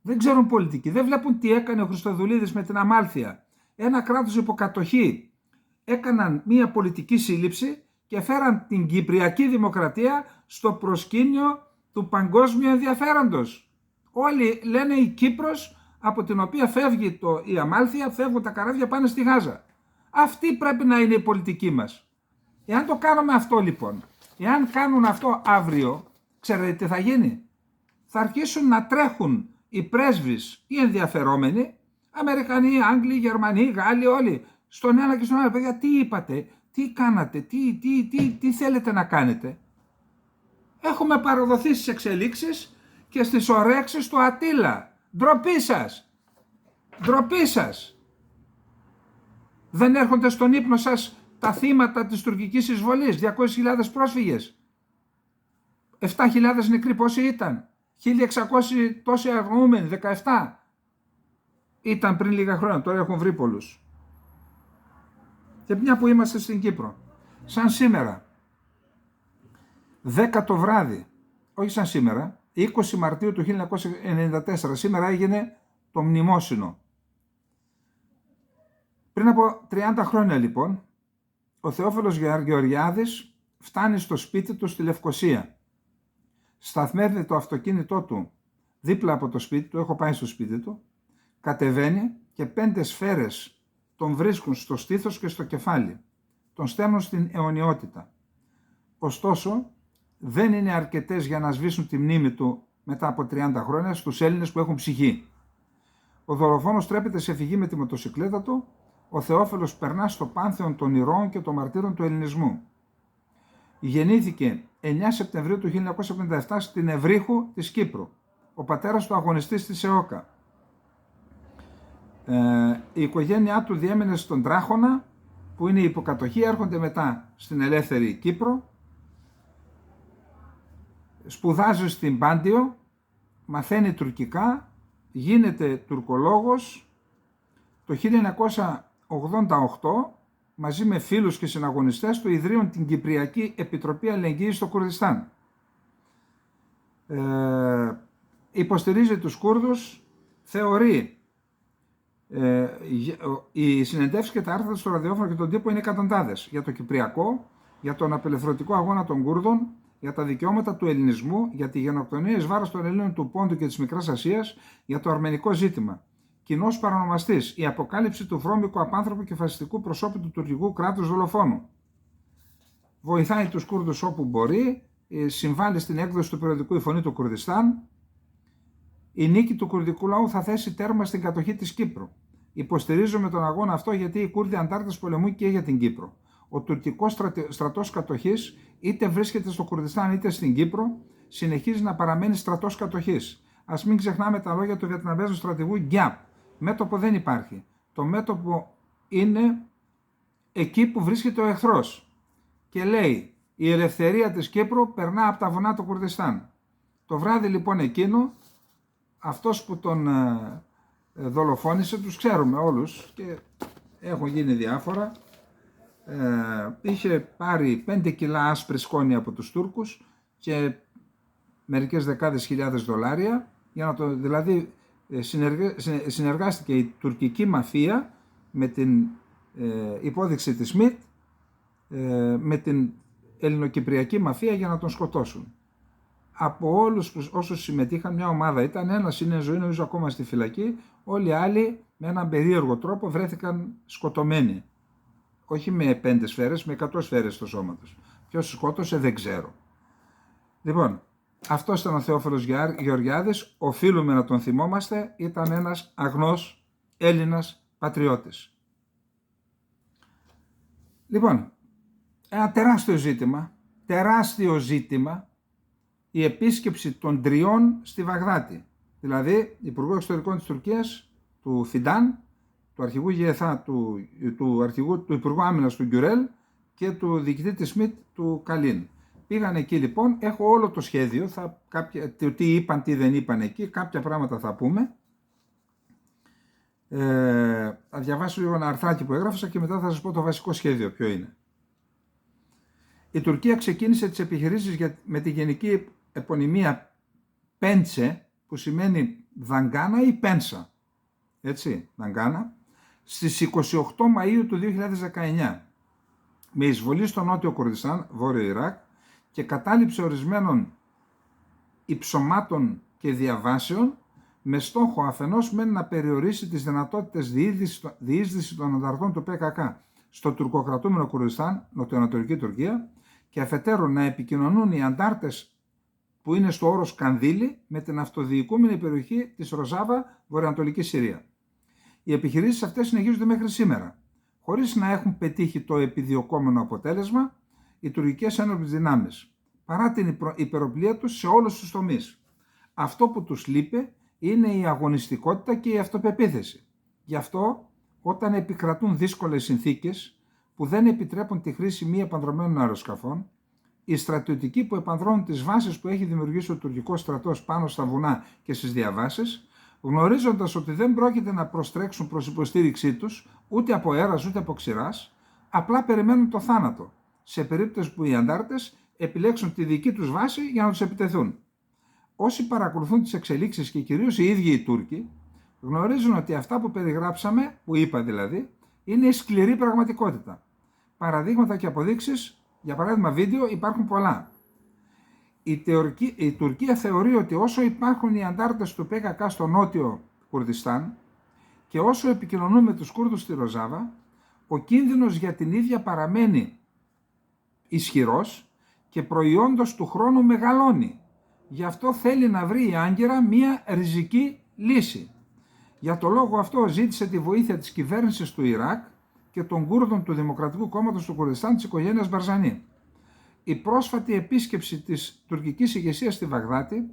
Δεν ξέρουν πολιτική, δεν βλέπουν τι έκανε ο Χριστοδουλίδης με την Αμάλθεια. Ένα κράτος υποκατοχή. Έκαναν μια πολιτική σύλληψη και φέραν την Κυπριακή Δημοκρατία στο προσκήνιο του παγκόσμιου ενδιαφέροντος. Όλοι λένε η Κύπρος από την οποία φεύγει η Αμάλθεια, φεύγουν τα καράβια, πάνε στη Γάζα. Αυτή πρέπει να είναι η πολιτική μας. Εάν το κάνουμε αυτό λοιπόν, εάν κάνουν αυτό αύριο, ξέρετε τι θα γίνει? Θα αρχίσουν να τρέχουν οι πρέσβεις, οι ενδιαφερόμενοι, Αμερικανοί, Άγγλοι, Γερμανοί, Γάλλοι, όλοι, στον ένα και στον άλλο. Παιδιά, τι είπατε, τι κάνατε, τι θέλετε να κάνετε? Έχουμε παραδοθεί στις εξελίξεις και στις ορέξεις του Ατήλα. Ντροπή σας! Ντροπή σας! Δεν έρχονται στον ύπνο σας τα θύματα της τουρκικής εισβολής, 200.000 πρόσφυγες, 7.000 νεκροί, πόσοι ήταν? 1.600 τόσοι αγνοούμενοι, 17 ήταν πριν λίγα χρόνια, τώρα έχουν βρει πολλούς. Και μια που είμαστε στην Κύπρο, σαν σήμερα, 10 το βράδυ, όχι σαν σήμερα, 20 Μαρτίου του 1994, σήμερα έγινε το μνημόσυνο. Πριν από 30 χρόνια λοιπόν, ο Θεόφιλος Γεωργιάδης φτάνει στο σπίτι του στη Λευκωσία. Σταθμεύει το αυτοκίνητό του δίπλα από το σπίτι του, έχω πάει στο σπίτι του, κατεβαίνει και 5 σφαίρες τον βρίσκουν στο στήθος και στο κεφάλι. Τον στέλνουν στην αιωνιότητα. Ωστόσο, δεν είναι αρκετές για να σβήσουν τη μνήμη του μετά από 30 χρόνια στους Έλληνες που έχουν ψυχή. Ο δολοφόνος τρέπεται σε φυγή με τη μοτοσικλέτα του, ο Θεόφιλος περνά στο πάνθεον των ηρώων και των μαρτύρων του ελληνισμού. Γεννήθηκε 9 Σεπτεμβρίου του 1957 στην Ευρύχου της Κύπρου, ο πατέρας του αγωνιστής της ΕΟΚΑ. Η οικογένειά του διέμενε στον Τράχονα, που είναι η υποκατοχή, έρχονται μετά στην ελεύθερη Κύπρο, σπουδάζει στην Πάντιο, μαθαίνει τουρκικά, γίνεται τουρκολόγος. Το 1988, μαζί με φίλους και συναγωνιστές του, ιδρύουν την Κυπριακή Επιτροπή Αλληλεγγύης στο Κουρδιστάν. Υποστηρίζει τους Κούρδους, θεωρεί οι συνεντεύξεις και τα άρθρα στο ραδιόφωνο και τον τύπο είναι εκατοντάδες για το Κυπριακό, για τον απελευθερωτικό αγώνα των Κούρδων, για τα δικαιώματα του ελληνισμού, για τη γενοκτονία εις βάρος των Ελλήνων του Πόντου και της Μικράς Ασίας, για το αρμενικό ζήτημα. Κοινός παρονομαστής, η αποκάλυψη του βρώμικου, απάνθρωπου και φασιστικού προσώπου του τουρκικού κράτους δολοφόνου. Βοηθάει τους Κούρδους όπου μπορεί, συμβάλλει στην έκδοση του περιοδικού «Η Φωνή του Κουρδιστάν». Η νίκη του κουρδικού λαού θα θέσει τέρμα στην κατοχή της Κύπρου. Υποστηρίζουμε τον αγώνα αυτό γιατί οι Κούρδοι αντάρτες πολεμούν και για την Κύπρο. Ο τουρκικός στρατός κατοχής, είτε βρίσκεται στο Κουρδιστάν είτε στην Κύπρο, συνεχίζει να παραμένει στρατός κατοχής. Ας μην ξεχνάμε τα λόγια του Βιετναμέζου στρατηγού Γκιάπ. Μέτωπο δεν υπάρχει. Το μέτωπο είναι εκεί που βρίσκεται ο εχθρός. Και λέει, η ελευθερία της Κύπρου περνά από τα βουνά του Κουρδιστάν. Το βράδυ λοιπόν εκείνο, αυτός που τον δολοφόνησε, τους ξέρουμε όλους και έχουν γίνει διάφορα, είχε πάρει 5 κιλά άσπρη σκόνη από τους Τούρκους και μερικές δεκάδες χιλιάδες δολάρια, για να το, δηλαδή συνεργάστηκε η τουρκική μαφία με την υπόδειξη της ΣΜΙΤ με την ελληνοκυπριακή μαφία για να τον σκοτώσουν. από όλους όσους συμμετείχαν, μια ομάδα ήταν, ένας είναι ζωή, νομίζω ακόμα στη φυλακή, όλοι οι άλλοι με έναν περίεργο τρόπο βρέθηκαν σκοτωμένοι. Όχι με 5 σφαίρες, με 100 σφαίρες στο σώμα τους. Ποιος σκότωσε δεν ξέρω. Λοιπόν, αυτός ήταν ο Θεόφιλος Γεωργιάδης, οφείλουμε να τον θυμόμαστε, ήταν ένας αγνός Έλληνας πατριώτης. Λοιπόν, ένα τεράστιο ζήτημα, η επίσκεψη των τριών στη Βαγδάτη, δηλαδή Υπουργού Εξωτερικών της Τουρκίας, του Φιντάν, του αρχηγού ΓΕΘΑ, του Υπουργού Άμυνας του Γκιουρέλ και του διοικητή της ΣΜΙΤ του Καλίν. Πήγαν εκεί λοιπόν, έχω όλο το σχέδιο, τι είπαν, τι δεν είπαν εκεί, κάποια πράγματα θα πούμε. Θα διαβάσω λίγο ένα αρθράκι που έγραψα και μετά θα σας πω το βασικό σχέδιο ποιο είναι. Η Τουρκία ξεκίνησε τις επιχειρήσεις με τη γενική επωνυμία Πέντσε, που σημαίνει Δαγκάνα ή Πένσα, έτσι, Δαγκάνα, στις 28 Μαΐου του 2019, με εισβολή στο Νότιο Κουρδιστάν, Βόρειο Ιράκ, και κατάληψη ορισμένων υψωμάτων και διαβάσεων, με στόχο αφενός μεν να περιορίσει τις δυνατότητες διείσδυσης των ανταρτών του ΠΚΚ στο τουρκοκρατούμενο Κουρδιστάν, νοτιοανατολική Τουρκία, και αφετέρου να επικοινωνούν οι αντάρτες που είναι στο όρος Κανδύλη με την αυτοδιοικούμενη περιοχή της Ροζάβα, βορειοανατολική Συρία. Οι επιχειρήσεις αυτές συνεχίζονται μέχρι σήμερα, χωρίς να έχουν πετύχει το επιδιωκόμενο αποτέλεσμα οι τουρκικές ένοπλες δυνάμεις, παρά την υπεροπλία τους σε όλους τους τομείς. Αυτό που τους λείπει είναι η αγωνιστικότητα και η αυτοπεποίθηση. Γι' αυτό, όταν επικρατούν δύσκολες συνθήκες που δεν επιτρέπουν τη χρήση μη επανδρωμένων αεροσκαφών, οι στρατιωτικοί που επανδρώνουν τις βάσεις που έχει δημιουργήσει ο τουρκικός στρατός πάνω στα βουνά και στις διαβάσεις, γνωρίζοντας ότι δεν πρόκειται να προστρέξουν προς υποστήριξή τους ούτε από αέρας ούτε από ξηράς, απλά περιμένουν το θάνατο, σε περίπτωση που οι αντάρτες επιλέξουν τη δική τους βάση για να τους επιτεθούν. Όσοι παρακολουθούν τις εξελίξεις και κυρίως οι ίδιοι οι Τούρκοι, γνωρίζουν ότι αυτά που περιγράψαμε, που είπα δηλαδή, είναι η σκληρή πραγματικότητα. Παραδείγματα και αποδείξεις, για παράδειγμα βίντεο, υπάρχουν πολλά. Η Τουρκία θεωρεί ότι όσο υπάρχουν οι αντάρτες του ΠΚΚ στο νότιο Κουρδιστάν και όσο επικοινωνούν με τους Κούρδους στη Ροζάβα, ο κίνδυνος για την ίδια παραμένει ισχυρός και προϊόντος του χρόνου μεγαλώνει. Γι' αυτό θέλει να βρει η Άγκυρα μία ριζική λύση. Για το λόγο αυτό ζήτησε τη βοήθεια της κυβέρνησης του Ιράκ και των Κούρδων του Δημοκρατικού Κόμματος του Κουρδιστάν της οικογένειας Μπαρζανί. Η πρόσφατη επίσκεψη της τουρκικής ηγεσίας στη Βαγδάτη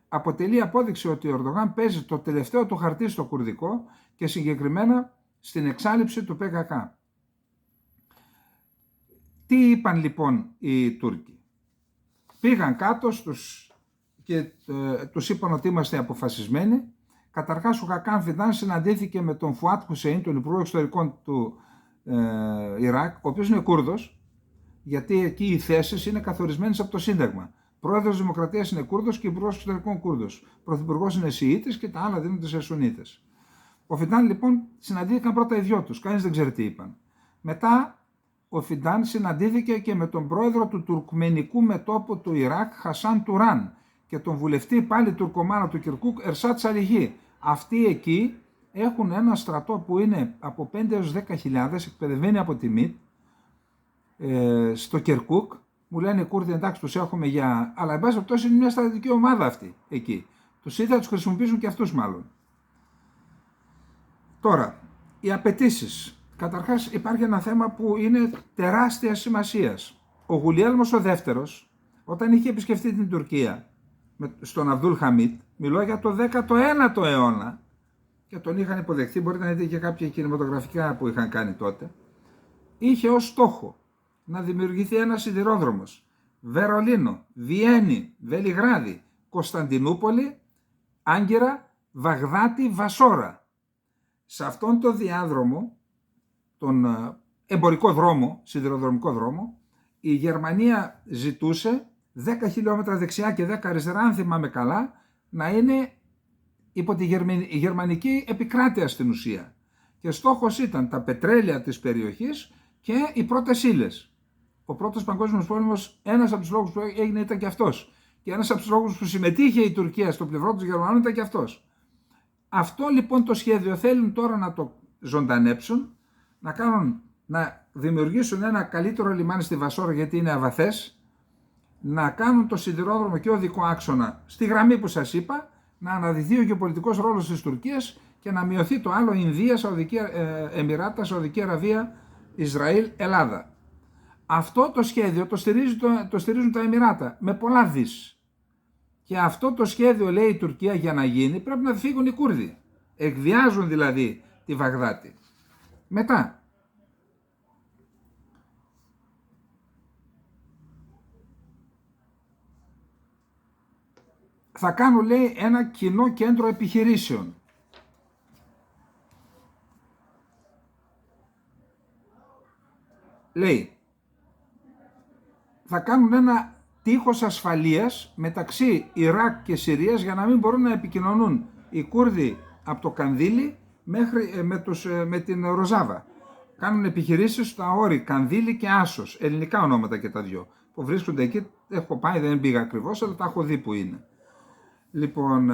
αποτελεί απόδειξη ότι ο Ερντογάν παίζει το τελευταίο του χαρτί στο κουρδικό και συγκεκριμένα στην εξάλειψη του ΠΚΚ. Τι είπαν λοιπόν οι Τούρκοι? Πήγαν κάτω και τους είπαν ότι είμαστε αποφασισμένοι. Καταρχάς ο Χακάν Φιντάν συναντήθηκε με τον Φουάτ Χουσέιν, τον Υπουργό Εξωτερικών του Ιράκ, ο οποίος είναι Κούρδος, γιατί εκεί οι θέσεις είναι καθορισμένες από το Σύνταγμα. Πρόεδρος της Δημοκρατίας είναι Κούρδος και Υπουργός Εξωτερικών Κούρδος. Πρωθυπουργός είναι Σιήτης και τα άλλα δίνονται σε Σουνίτες. Ο Φιντάν λοιπόν συναντήθηκαν πρώτα οι δυο τους, κανείς δεν ξέρει τι είπαν. Μετά ο Φιντάν συναντήθηκε και με τον πρόεδρο του Τουρκμενικού μετώπου του Ιράκ, Χασάν Τουράν, και τον βουλευτή πάλι τουρκομάνα του Κυρκούκ, Ερσάτ Σαλιχή. Αυτοί εκεί έχουν ένα στρατό που είναι από 5 έως 10.000, εκπαιδευμένοι από τη ΜΙΤ, στο Κυρκούκ. Μου λένε οι Κούρδοι, εντάξει, τους έχουμε για... Αλλά εν πάση περιπτώσει είναι μια στρατιωτική ομάδα αυτή εκεί. Τους είδα, τους χρησιμοποιήσουν και αυτούς μάλλον. Τώρα, οι απαιτήσεις. Καταρχάς υπάρχει ένα θέμα που είναι τεράστια σημασίας. Ο Γουλιέλμος ο δεύτερος, όταν είχε επισκεφτεί την Τουρκία στον Αβδούλ Χαμίτ, μιλώ για το 19ο αιώνα, και τον είχαν υποδεχθεί, μπορείτε να δείτε και κάποια κινηματογραφικά που είχαν κάνει τότε, είχε ως στόχο να δημιουργηθεί ένας σιδηρόδρομος Βερολίνο, Βιέννη, Βελιγράδι, Κωνσταντινούπολη, Άγκυρα, Βαγδάτη, Βασόρα. Σε αυτόν τον διάδρομο, τον εμπορικό δρόμο, σιδηροδρομικό δρόμο, η Γερμανία ζητούσε 10 χιλιόμετρα δεξιά και 10 αριστερά, αν θυμάμαι καλά, να είναι υπό τη γερμανική επικράτεια στην ουσία. Και στόχος ήταν τα πετρέλαια της περιοχής και οι πρώτες ύλες. Ο πρώτος παγκόσμιος πόλεμος, ένας από τους λόγους που έγινε ήταν και αυτός. Και ένας από τους λόγους που συμμετείχε η Τουρκία στο πλευρό των Γερμανών ήταν και αυτός. Αυτό λοιπόν το σχέδιο θέλουν τώρα να το ζωντανέψουν, να δημιουργήσουν ένα καλύτερο λιμάνι στη Βασόρα γιατί είναι αβαθές, να κάνουν το σιδηρόδρομο και οδικό άξονα στη γραμμή που σας είπα, να αναδυθεί ο γεωπολιτικός ρόλος της Τουρκίας και να μειωθεί το άλλο Ινδία, Εμιράτα, Σαουδική Αραβία, Ισραήλ, Ελλάδα. Αυτό το σχέδιο το στηρίζουν τα Εμιράτα με πολλά δις. Και αυτό το σχέδιο, λέει η Τουρκία, για να γίνει πρέπει να φύγουν οι Κούρδοι. Εκβιάζουν δηλαδή τη Βαγδάτη. Μετά, θα κάνουν, λέει, ένα κοινό κέντρο επιχειρήσεων. Λέει, θα κάνουν ένα τείχος ασφαλείας μεταξύ Ιράκ και Συρίας για να μην μπορούν να επικοινωνούν οι Κούρδοι από το Κανδύλι μέχρι με την Ροζάβα. Κάνουν επιχειρήσεις στα όρη Κανδύλι και Άσος, ελληνικά ονόματα και τα δυο, που βρίσκονται εκεί. Έχω πάει, δεν πήγα ακριβώς, αλλά τα έχω δει που είναι. Λοιπόν,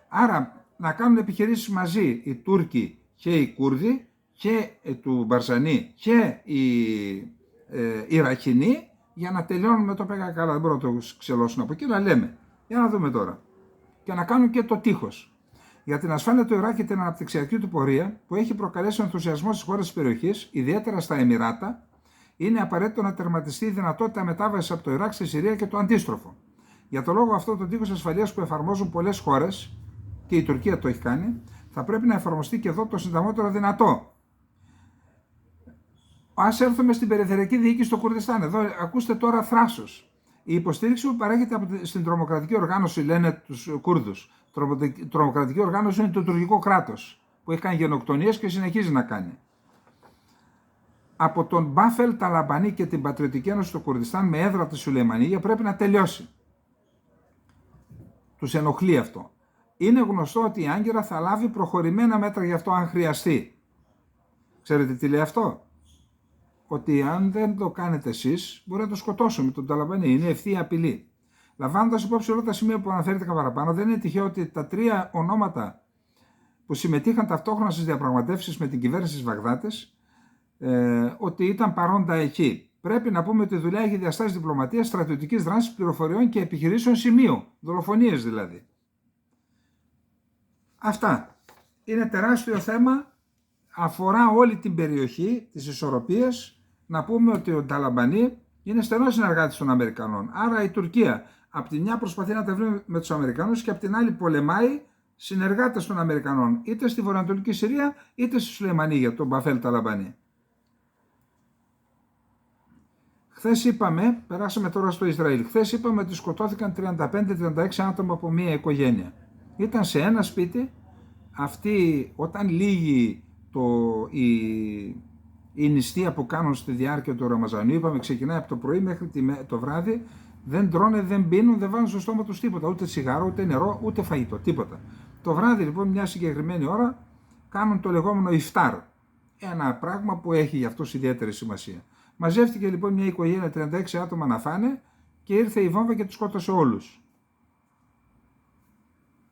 άρα να κάνουν επιχειρήσεις μαζί οι Τούρκοι και οι Κούρδοι και του Μπαρζανί και οι Ιρακινοί, για να τελειώνουν με το ΠΚΚ. Δεν μπορούν να το ξελώσουν από εκεί, αλλά λέμε. Για να δούμε τώρα. Και να κάνουν και το τείχος. Για την ασφάλεια του Ιράκ και την αναπτυξιακή του πορεία, που έχει προκαλέσει ενθουσιασμό στις χώρες της περιοχής, ιδιαίτερα στα Εμιράτα, είναι απαραίτητο να τερματιστεί η δυνατότητα μετάβασης από το Ιράκ στη Συρία και το αντίστροφο. Για το λόγο αυτό, το τείχος ασφαλείας που εφαρμόζουν πολλές χώρες, και η Τουρκία το έχει κάνει, θα πρέπει να εφαρμοστεί και εδώ το συντομότερο δυνατό. Ας έρθουμε στην περιφερειακή διοίκηση στο Κουρδιστάν. Εδώ ακούστε τώρα θράσος. Η υποστήριξη που παρέχεται στην τρομοκρατική οργάνωση, λένε τους Κούρδους. Τρομοκρατική οργάνωση είναι το τουρκικό κράτος, που έχει κάνει γενοκτονίες και συνεχίζει να κάνει. Από τον Μπάφελ Ταλαμπανί και την Πατριωτική Ένωση του Κουρδιστάν με έδρα τη Σουλεϊμανία πρέπει να τελειώσει. Τους ενοχλεί αυτό. Είναι γνωστό ότι η Άγκυρα θα λάβει προχωρημένα μέτρα γι' αυτό αν χρειαστεί. Ξέρετε τι λέει αυτό? Ότι αν δεν το κάνετε εσείς, μπορεί να το σκοτώσουμε τον Ταλαμπανί. Είναι ευθεία απειλή. Λαμβάνοντας υπόψη όλα τα σημεία που αναφέρθηκαν παραπάνω, δεν είναι τυχαίο ότι τα τρία ονόματα που συμμετείχαν ταυτόχρονα στις διαπραγματεύσεις με την κυβέρνηση της Βαγδάτης, ότι ήταν παρόντα εκεί. Πρέπει να πούμε ότι η δουλειά έχει διαστάσεις διπλωματίας, στρατιωτικής δράσης, πληροφοριών και επιχειρήσεων σημείου. Δολοφονίες δηλαδή. Αυτά. Είναι τεράστιο θέμα. Αφορά όλη την περιοχή της ισορροπίας. Να πούμε ότι ο Ταλαμπανί είναι στενός συνεργάτης των Αμερικανών. Άρα η Τουρκία από τη μια προσπαθεί να τα βρει με τους Αμερικανούς και από την άλλη πολεμάει συνεργάτες των Αμερικανών, είτε στη βορειοανατολική Συρία είτε στη Σουλεϊμανία, τον Μπαφέλ Ταλαμπανί. Χθες είπαμε, περάσαμε τώρα στο Ισραήλ, χθες είπαμε ότι σκοτώθηκαν 35-36 άτομα από μια οικογένεια. Ήταν σε ένα σπίτι. Αυτοί, όταν λύγει η νηστεία που κάνουν στη διάρκεια του Ραμαζανίου, είπαμε ξεκινάει από το πρωί μέχρι το βράδυ, δεν τρώνε, δεν πίνουν, δεν βάλουν στο στόμα τους τίποτα, ούτε τσιγάρο, ούτε νερό, ούτε φαγητό, τίποτα. Το βράδυ λοιπόν μια συγκεκριμένη ώρα κάνουν το λεγόμενο ιφτάρ, ένα πράγμα που έχει για αυτούς ιδιαίτερη σημασία. Μαζεύτηκε λοιπόν μια οικογένεια 36 άτομα να φάνε και ήρθε η βόμβα και τους σκότωσε όλους.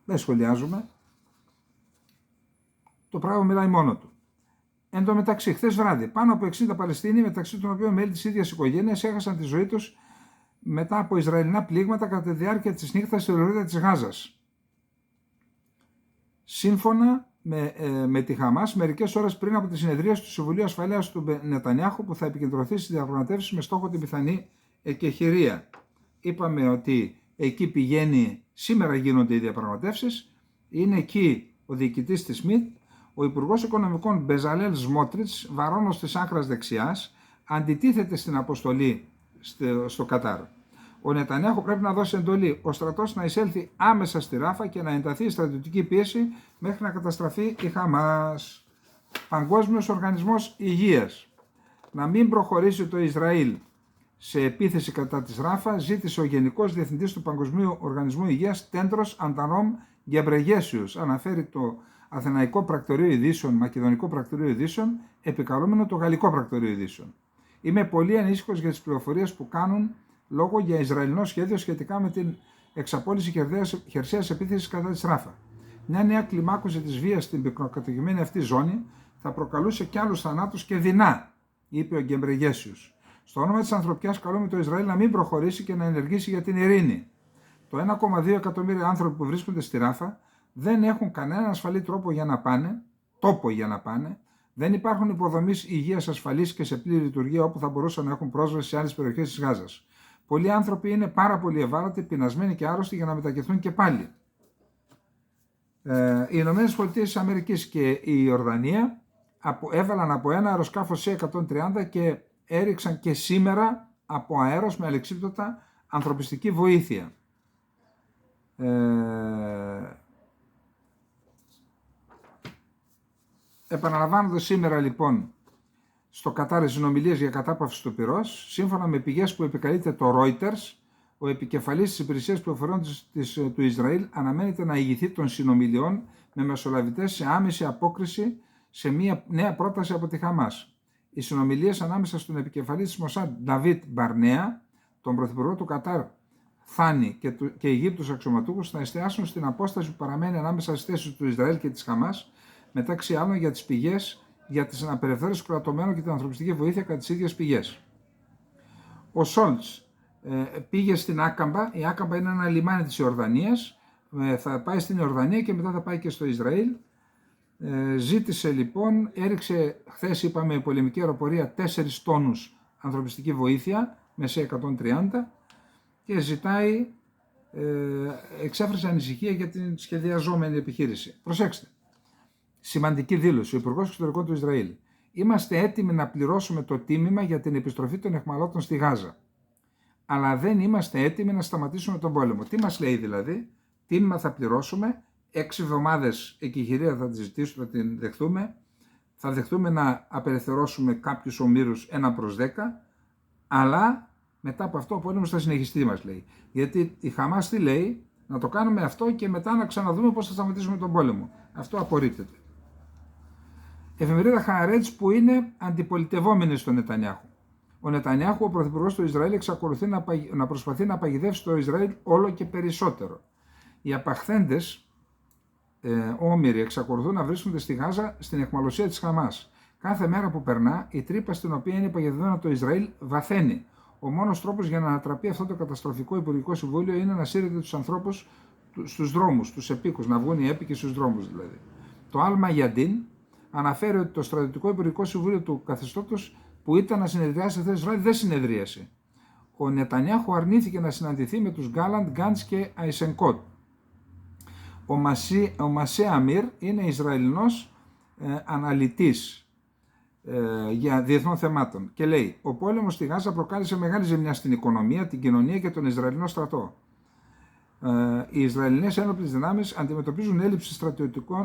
Δεν σχολιάζουμε. Το πράγμα μιλάει μόνο του. Εν τω μεταξύ, χθες βράδυ, πάνω από 60 Παλαιστίνοι, μεταξύ των οποίων μέλη της ίδιας οικογένειας, έχασαν τη ζωή τους μετά από Ισραηλινά πλήγματα κατά τη διάρκεια της νύχτας στη λωρίδα της Γάζας. Σύμφωνα με τη Χαμάς, μερικές ώρες πριν από τη συνεδρίαση του Συμβουλίου Ασφαλείας του Νετανιάχου, που θα επικεντρωθεί στις διαπραγματεύσεις με στόχο την πιθανή εκεχηρία. Είπαμε ότι εκεί πηγαίνει, σήμερα γίνονται οι διαπραγματεύσεις, είναι εκεί ο διοικητής της ΜΙΤ, ο Υπουργός Οικονομικών Μπεζαλέλ Σμότριτς, βαρώνος της άκρας δεξιάς, αντιτίθεται στην αποστολή στο Κατάρ. Ο Νετανιάχου πρέπει να δώσει εντολή ο στρατός να εισέλθει άμεσα στη Ράφα και να ενταθεί η στρατιωτική πίεση μέχρι να καταστραφεί η Χαμάς. Παγκόσμιος Οργανισμός Υγείας. Να μην προχωρήσει το Ισραήλ σε επίθεση κατά της Ράφα, ζήτησε ο Γενικός Διευθυντής του Παγκοσμίου Οργανισμού Υγείας, Τέντρος Αντανόμ Γκεμπρεγέσιους, αναφέρει το Αθηναϊκό Πρακτορείο Ειδήσεων, Μακεδονικό Πρακτορείο Ειδήσεων, επικαλούμενο το Γαλλικό Πρακτορείο Ειδήσεων. Είμαι πολύ ανήσυχος για τις πληροφορίες που κάνουν λόγο για Ισραηλινό σχέδιο σχετικά με την εξαπόλυση χερσαίας επίθεσης κατά της Ράφα. Μια νέα κλιμάκωση της βίας στην πυκνοκατοικημένη αυτή ζώνη θα προκαλούσε κι άλλους θανάτους και δεινά, είπε ο Γκεμπρεγέσιους. Στο όνομα της ανθρωπιάς καλούμε το Ισραήλ να μην προχωρήσει και να ενεργήσει για την ειρήνη. Το 1,2 εκατομμύρια άνθρωποι που βρίσκονται στη Ράφα δεν έχουν κανέναν ασφαλή τόπο για να πάνε, δεν υπάρχουν υποδομές υγείας ασφαλής και σε πλήρη λειτουργία όπου θα μπορούσαν να έχουν πρόσβαση σε άλλες περιοχές της Γάζας. Πολλοί άνθρωποι είναι πάρα πολύ ευάλωτοι, πεινασμένοι και άρρωστοι για να μετακινηθούν και πάλι. Οι ΗΠΑ και η Ιορδανία έβαλαν από ένα αεροσκάφο C-130 και έριξαν και σήμερα από αέρος με αλεξίπτωτα ανθρωπιστική βοήθεια. Επαναλαμβάνονται σήμερα λοιπόν στο Κατάρ συνομιλίες για κατάπαυση του πυρός. Σύμφωνα με πηγές που επικαλείται το Reuters, ο επικεφαλής της υπηρεσίας πληροφοριών του Ισραήλ αναμένεται να ηγηθεί των συνομιλιών με μεσολαβητές σε άμεση απόκριση σε μια νέα πρόταση από τη Χαμάς. Οι συνομιλίες ανάμεσα στον επικεφαλή της Μοσάντ Νταβίτ Μπαρνέα, τον πρωθυπουργό του Κατάρ Θάνη και Αιγύπτους αξιωματούχους θα εστιάσουν στην απόσταση που παραμένει ανάμεσα στις θέσεις του Ισραήλ και της Χαμάς, μεταξύ άλλων για τις πηγές για την απελευθέρωση του κρατωμένου και την ανθρωπιστική βοήθεια κατά τις ίδιες πηγές. Ο Σόλτς πήγε στην Άκαμπα. Η Άκαμπα είναι ένα λιμάνι της Ιορδανίας. Θα πάει στην Ιορδανία και μετά θα πάει και στο Ισραήλ. Ζήτησε λοιπόν, έριξε χθες είπαμε η πολεμική αεροπορία 4 τόνους ανθρωπιστική βοήθεια με C-130 και ζητάει, εξέφρασε ανησυχία για την σχεδιαζόμενη επιχείρηση. Προσέξτε, σημαντική δήλωση, ο Υπουργός Εξωτερικών του Ισραήλ. Είμαστε έτοιμοι να πληρώσουμε το τίμημα για την επιστροφή των αιχμαλώτων στη Γάζα. Αλλά δεν είμαστε έτοιμοι να σταματήσουμε τον πόλεμο. Τι μας λέει δηλαδή? Τίμημα θα πληρώσουμε, 6 εβδομάδες εκεχηρία θα τη ζητήσουμε, θα την δεχτούμε. Θα δεχτούμε να απελευθερώσουμε κάποιους ομήρους 1/10, αλλά μετά από αυτό ο πόλεμος θα συνεχιστεί, μας λέει. Γιατί η Χαμάς τι λέει? Να το κάνουμε αυτό και μετά να ξαναδούμε πώς θα σταματήσουμε τον πόλεμο. Αυτό απορρίπτεται. Εφημερίδα Χаарετς που είναι αντιπολιτευόμενη στον Νετανιάχου. Ο Νετανιάχου, ο πρωθυπουργός του Ισραήλ, εξακολουθεί να προσπαθεί να παγιδεύσει το Ισραήλ όλο και περισσότερο. Οι απαχθέντες όμηροι εξακολουθούν να βρίσκονται στη Γάζα στην αιχμαλωσία της Χαμάς. Κάθε μέρα που περνά, η τρύπα στην οποία είναι παγιδευμένο από το Ισραήλ βαθαίνει. Ο μόνος τρόπος για να ανατραπεί αυτό το καταστροφικό Υπουργικό Συμβούλιο είναι να σύρεται τους ανθρώπους στους δρόμους, τους επίκους, να βγουν οι έπικοι στους δρόμους δηλαδή. Το Αλ-Μαγιαντίν αναφέρει ότι το στρατιωτικό Υπουργικό Συμβούλιο του καθεστώτος που ήταν να συνεδριάσει χθες Ισραήλ δεν συνεδρίασε. Ο Νετανιάχου αρνήθηκε να συναντηθεί με τους Γκάλαντ, Γκάντς και Αϊσενκότ. Ο Μασέ Αμίρ είναι Ισραηλινός αναλυτής για διεθνών θεμάτων και λέει: ο πόλεμος στη Γάζα προκάλεσε μεγάλη ζημιά στην οικονομία, την κοινωνία και τον Ισραηλινό στρατό. Οι Ισραηλινές ένοπλες δυνάμεις αντιμετωπίζουν έλλειψη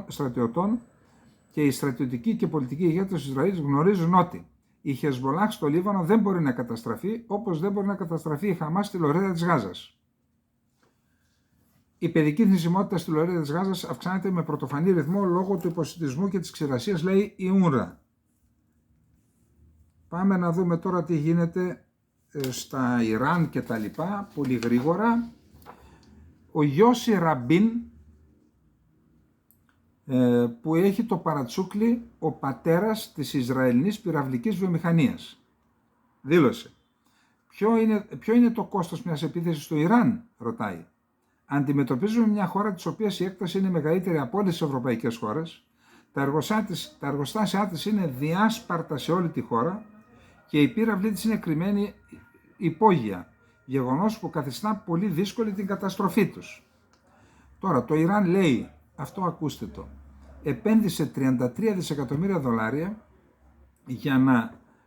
στρατιωτών και οι στρατιωτικοί και πολιτικοί ηγέτες του Ισραήλ γνωρίζουν ότι η Χεσμολάχ στο Λίβανο δεν μπορεί να καταστραφεί, όπως δεν μπορεί να καταστραφεί η Χαμάς στη λωρίδα της Γάζας. Η παιδική θνησιμότητα στη λωρίδα της Γάζας αυξάνεται με πρωτοφανή ρυθμό λόγω του υποσιτισμού και της ξηρασίας, λέει η UNRWA. Πάμε να δούμε τώρα τι γίνεται στα Ιράν και τα λοιπά, πολύ γρήγορα. Ο Γιώσι Ραμπίν, που έχει το παρατσούκλι ο πατέρας της Ισραηλινής πυραυλικής βιομηχανίας, δήλωσε: ποιο είναι το κόστος μιας επίθεσης στο Ιράν, ρωτάει. Αντιμετωπίζουμε μια χώρα της οποίας η έκταση είναι μεγαλύτερη από όλες τις ευρωπαϊκές χώρες, τα εργοστάσια της είναι διάσπαρτα σε όλη τη χώρα και η πύραυλή της είναι κρυμμένη υπόγεια, γεγονός που καθιστά πολύ δύσκολη την καταστροφή τους. Τώρα το Ιράν λέει, αυτό ακούστε το, επένδυσε $33 δισεκατομμύρια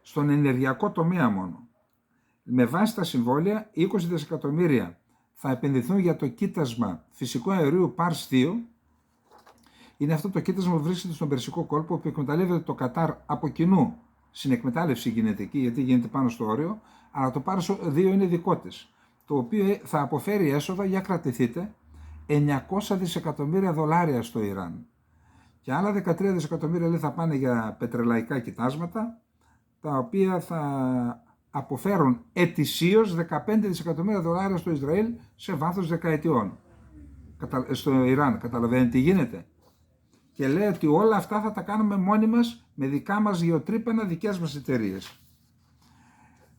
στον ενεργειακό τομέα μόνο. Με βάση τα συμβόλαια, 20 δισεκατομμύρια θα επενδυθούν για το κοίτασμα φυσικού αερίου Pars 2. Είναι αυτό το κοίτασμα που βρίσκεται στον Περσικό κόλπο, που εκμεταλλεύεται το Κατάρ από κοινού. Συνεκμετάλλευση γίνεται εκεί, γιατί γίνεται πάνω στο όριο, αλλά το Pars 2 είναι δικό της, το οποίο θα αποφέρει έσοδα, για κρατηθείτε, $900 δισεκατομμύρια στο Ιράν. Και άλλα 13 δισεκατομμύρια λέει θα πάνε για πετρελαϊκά κοιτάσματα, τα οποία θα αποφέρουν ετησίως 15 δισεκατομμύρια δολάρια στο Ισραήλ σε βάθος δεκαετιών. Στο Ιράν, καταλαβαίνετε τι γίνεται. Και λέει ότι όλα αυτά θα τα κάνουμε μόνοι μας με δικά μας γεωτρύπανα, δικές μας εταιρείες.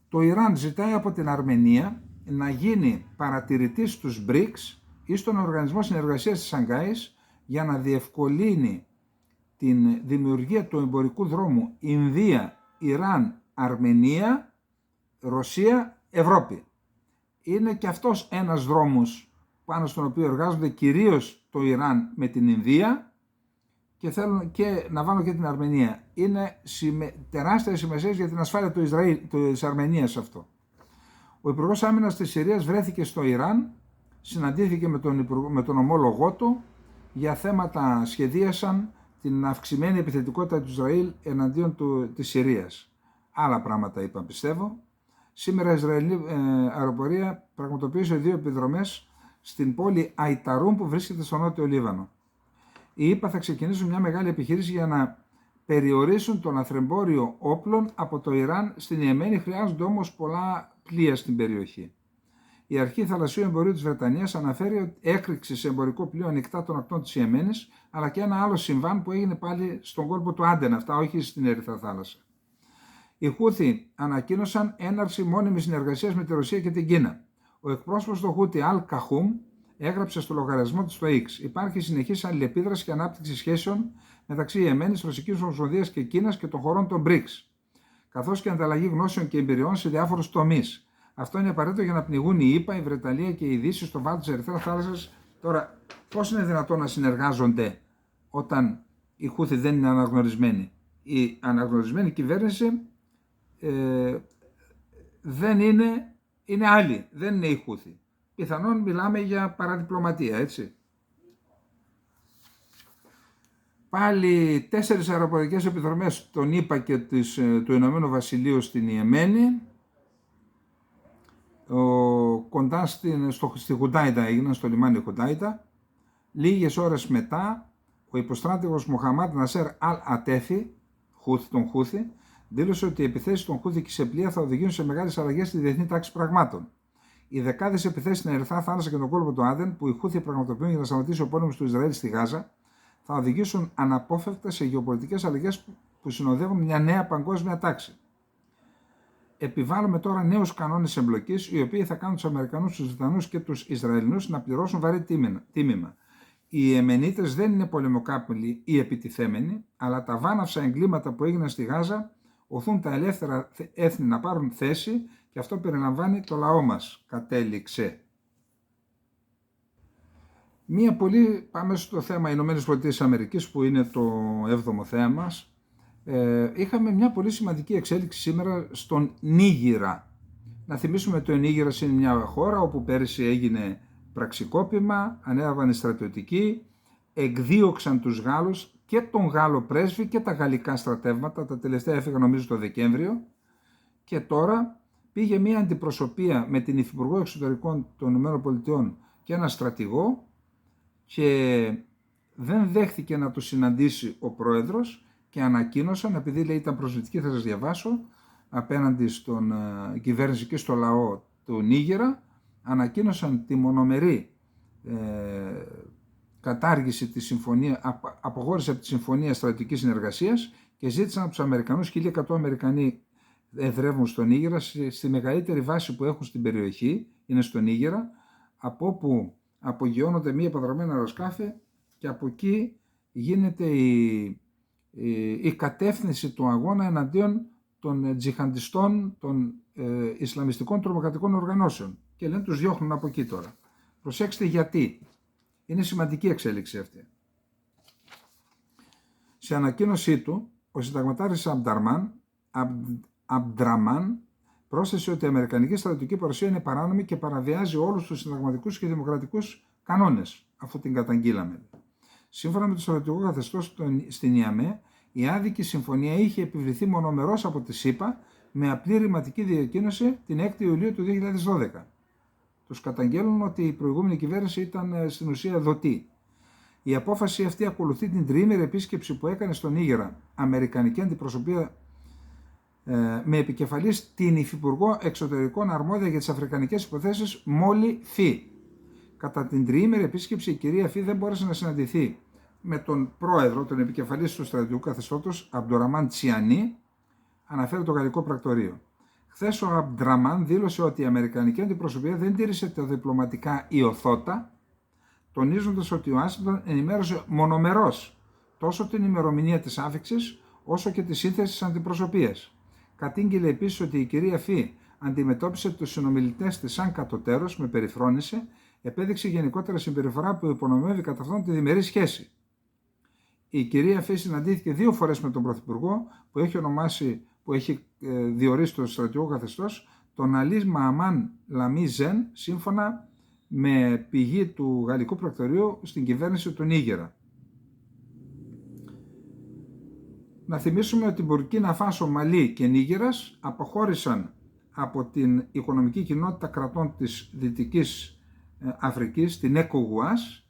Το Ιράν ζητάει από την Αρμενία να γίνει παρατηρητής στους BRICS ή στον Οργανισμό Συνεργασίας της Σανγκάης για να διευκολύνει την δημιουργία του εμπορικού δρόμου Ινδία, Ιράν, Αρμενία, Ρωσία, Ευρώπη. Είναι και αυτός ένας δρόμος πάνω στον οποίο εργάζονται κυρίως το Ιράν με την Ινδία και θέλουν και να βάλουν και την Αρμενία. Είναι τεράστια σημασία για την ασφάλεια του Ισραήλ, της Αρμενίας αυτό. Ο Υπουργός Άμυνας της Συρίας βρέθηκε στο Ιράν, συναντήθηκε με τον ομόλογό του, για θέματα σχεδίασαν την αυξημένη επιθετικότητα του Ισραήλ εναντίον της Συρίας. Άλλα πράγματα είπαν, πιστεύω. Σήμερα η Ισραηλινή αεροπορία πραγματοποίησε 2 επιδρομές στην πόλη Αϊταρούμ που βρίσκεται στο νότιο Λίβανο. Οι ΗΠΑ θα ξεκινήσουν μια μεγάλη επιχείρηση για να περιορίσουν το λαθρεμπόριο όπλων από το Ιράν στην Ιεμένη. Χρειάζονται όμως πολλά πλοία στην περιοχή. Η Αρχή Θαλασσίου Εμπορίου της Βρετανίας αναφέρει ότι έκρηξη σε εμπορικό πλοίο ανοιχτά των ακτών της Ιεμένης, αλλά και ένα άλλο συμβάν που έγινε πάλι στον κόλπο του Άντεν, αυτά όχι στην Ερυθρά Θάλασσα. Οι Χούθι ανακοίνωσαν έναρξη μόνιμης συνεργασίας με τη Ρωσία και την Κίνα. Ο εκπρόσωπος του Χούθι Αλ Καχούμ έγραψε στο λογαριασμό του στο X: υπάρχει συνεχής αλληλεπίδραση και ανάπτυξη σχέσεων μεταξύ Ιεμένης, Ρωσικής Ομοσπονδίας και Κίνας και των χωρών των BRICS, καθώς και ανταλλαγή γνώσεων και εμπειριών σε διάφορους τομείς. Αυτό είναι απαραίτητο για να πνιγούν οι ΗΠΑ, η Βρετανία και η Δύση στο βάθος της Ερυθράς Θάλασσας. Τώρα, πώς είναι δυνατόν να συνεργάζονται όταν οι Χούθι δεν είναι αναγνωρισμένοι? Η αναγνωρισμένη κυβέρνηση δεν είναι άλλη, δεν είναι οι Χούθι. Πιθανόν μιλάμε για παραδιπλωματία, έτσι. Πάλι 4 αεροπορικές επιδρομές των ΗΠΑ και του Ηνωμένου Βασιλείου στην Ιεμένη. Κοντά στη Χουντάιτα έγιναν, στο λιμάνι Χουντάιτα. Λίγες ώρες μετά, ο υποστράτηγος Μοχαμάντ Νασέρ Αλ Ατέφη, των Χούθι, δήλωσε ότι οι επιθέσεις των Χούθι και σε πλοία θα οδηγήσουν σε μεγάλες αλλαγές στη διεθνή τάξη πραγμάτων. Οι δεκάδες επιθέσεις στην Ερυθρά Θάλασσα και τον κόλπο του Άντεν, που οι Χούθι πραγματοποιούν για να σταματήσει ο πόλεμος του Ισραήλ στη Γάζα, θα οδηγήσουν αναπόφευκτα σε γεωπολιτικές αλλαγές που συνοδεύουν μια νέα παγκόσμια τάξη. Επιβάλλουμε τώρα νέους κανόνες εμπλοκής, οι οποίοι θα κάνουν τους Αμερικανούς, τους Βρετανούς και τους Ισραηλινούς να πληρώσουν βαρύ τίμημα. Οι Ιεμενίτες δεν είναι πολεμοκάπηλοι ή επιτιθέμενοι, αλλά τα βάναυσα εγκλήματα που έγιναν στη Γάζα οθούν τα ελεύθερα έθνη να πάρουν θέση και αυτό περιλαμβάνει το λαό μας, κατέληξε. Πάμε στο θέμα ΗΠΑ που είναι το 7ο θέμα μας. Είχαμε μια πολύ σημαντική εξέλιξη σήμερα στον Νίγηρα. Να θυμίσουμε ότι ο Νίγηρας είναι μια χώρα όπου πέρυσι έγινε πραξικόπημα, ανέλαβαν οι στρατιωτικοί, εκδίωξαν τους Γάλλους και τον Γάλλο πρέσβη και τα γαλλικά στρατεύματα, τα τελευταία έφυγαν νομίζω το Δεκέμβριο, και τώρα πήγε μια αντιπροσωπεία με την Υφυπουργό Εξωτερικών των ΗΠΑ και ένα στρατηγό και δεν δέχτηκε να το συναντήσει ο πρόεδρος και ανακοίνωσαν, επειδή λέει ήταν προσβλητική, θα σας διαβάσω, απέναντι στον κυβέρνηση και στο λαό του Νίγηρα, ανακοίνωσαν τη μονομερή κατάργηση της συμφωνία, αποχώρηση από τη Συμφωνία Στρατιωτικής Συνεργασίας και ζήτησαν από τους Αμερικανούς, 1.100 Αμερικανοί εδρεύουν στον Νίγηρα, στη μεγαλύτερη βάση που έχουν στην περιοχή, είναι στον Νίγηρα, από όπου απογειώνονται μη επανδρομένα αεροσκάφη και από εκεί γίνεται η κατεύθυνση του αγώνα εναντίον των τζιχαντιστών, των Ισλαμιστικών τρομοκρατικών οργανώσεων. Και λένε τους διώχνουν από εκεί τώρα. Προσέξτε γιατί. Είναι σημαντική εξέλιξη αυτή. Σε ανακοίνωσή του, ο συνταγματάρχης Αμπντραμάν πρόσθεσε ότι η αμερικανική στρατιωτική παρουσία είναι παράνομη και παραβιάζει όλους τους συνταγματικούς και δημοκρατικούς κανόνες, αφού την καταγγείλαμε. Σύμφωνα με το στρατιωτικό καθεστώς στην ΙΑΜΕ, η άδικη συμφωνία είχε επιβληθεί μονομερώς από τη ΣΥΠΑ με απλή ρηματική διακοίνωση την 6η Ιουλίου του 2012. Τους καταγγέλνουν ότι η προηγούμενη κυβέρνηση ήταν στην ουσία δοτή. Η απόφαση αυτή ακολουθεί την τριήμερη επίσκεψη που έκανε στον Νίγηρα αμερικανική αντιπροσωπεία με επικεφαλής την Υφυπουργό Εξωτερικών αρμόδια για τις αφρικανικές υποθέσεις Μόλι Φι. Κατά την τριήμερη επίσκεψη η κυρία Φι δεν μπόρεσε να συναντηθεί με τον πρόεδρο, τον επικεφαλής του στρατιωτικού καθεστώτος, Αμπντουραμάν Τσιανί, αναφέρει το γαλλικό πρακτορείο. Χθες ο Αμπντραμάν δήλωσε ότι η αμερικανική αντιπροσωπεία δεν τήρησε τα διπλωματικά ιωθώτα, τονίζοντας ότι ο Ουάσιγκτον ενημέρωσε μονομερώς τόσο την ημερομηνία της άφιξης όσο και τη σύνθεση της αντιπροσωπείας. Κατήγγειλε επίσης ότι η κυρία Φι αντιμετώπισε τους συνομιλητές της σαν κατωτέρως με περιφρόνηση, επέδειξε γενικότερα συμπεριφορά που υπονομεύει κατά αυτόν τη διμερή σχέση. Η κυρία Φι συναντήθηκε 2 φορές με τον Πρωθυπουργό που έχει διορίσει το στρατιωτικό καθεστώς, τον Αλί Μααμάν Λαμί Ζεν, σύμφωνα με πηγή του γαλλικού πρακτορείου στην κυβέρνηση του Νίγερα. Να θυμίσουμε ότι Μπουρκίνα Φάσο, Μαλί και Νίγηρας αποχώρησαν από την οικονομική κοινότητα κρατών της Δυτικής Αφρικής, την ECOWAS.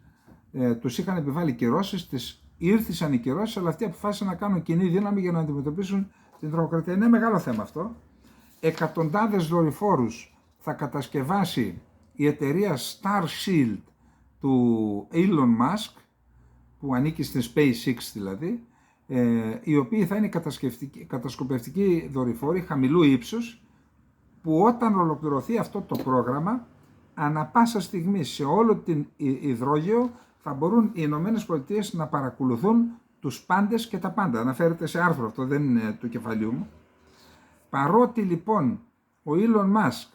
Τους είχαν επιβάλει κυρώσεις, ήρθαν οι κυρώσεις, αλλά αυτοί αποφάσισαν να κάνουν κοινή δύναμη για να αντιμετωπίσουν την τρομοκρατία. Είναι μεγάλο θέμα αυτό. Εκατοντάδες δορυφόρους θα κατασκευάσει η εταιρεία Starshield του Elon Musk, που ανήκει στην SpaceX δηλαδή, οι οποίοι θα είναι κατασκοπευτικοί δορυφόροι χαμηλού ύψους, που όταν ολοκληρωθεί αυτό το πρόγραμμα, ανα πάσα στιγμή σε όλο την υδρόγειο θα μπορούν οι Ηνωμένες Πολιτείες να παρακολουθούν τους πάντες και τα πάντα. Αναφέρεται σε άρθρο, αυτό δεν είναι του κεφαλιού μου. Παρότι λοιπόν ο Elon Musk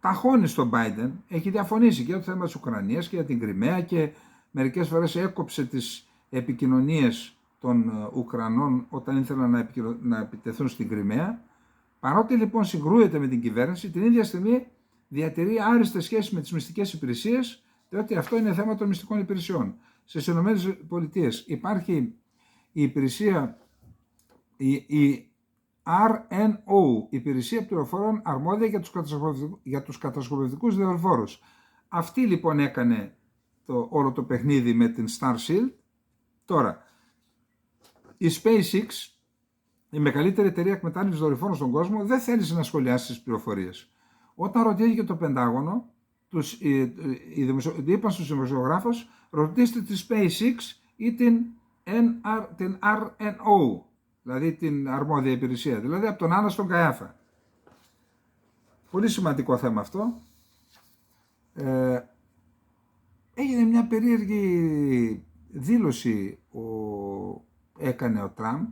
ταχώνει στον Biden, έχει διαφωνήσει και για το θέμα της Ουκρανίας και για την Κριμαία και μερικές φορές έκοψε τις επικοινωνίες των Ουκρανών όταν ήθελαν να επιτεθούν στην Κριμαία. Παρότι λοιπόν συγκρούεται με την κυβέρνηση, την ίδια στιγμή διατηρεί άριστες σχέσεις με τις μυστικές υπηρεσίες, διότι αυτό είναι θέμα των μυστικών υπηρεσιών. Στις ΗΠΑ υπάρχει η υπηρεσία, η RNO, Υπηρεσία Πληροφοριών αρμόδια για τους κατασκοπευτικούς δορυφόρους. Αυτή λοιπόν έκανε όλο το παιχνίδι με την Starshield. Τώρα, η SpaceX, η μεγαλύτερη εταιρεία εκμετάλλευσης δορυφόρων στον κόσμο, δεν θέλησε να σχολιάσει τις πληροφορίες. Όταν ρωτήθηκε το Πεντάγωνο, είπαν στους δημοσιογράφους, ρωτήστε τη SpaceX ή την RNO, δηλαδή την αρμόδια υπηρεσία, δηλαδή από τον Άννα στον Καϊάφα. Πολύ σημαντικό θέμα αυτό. Έγινε μια περίεργη δήλωση έκανε ο Τραμπ,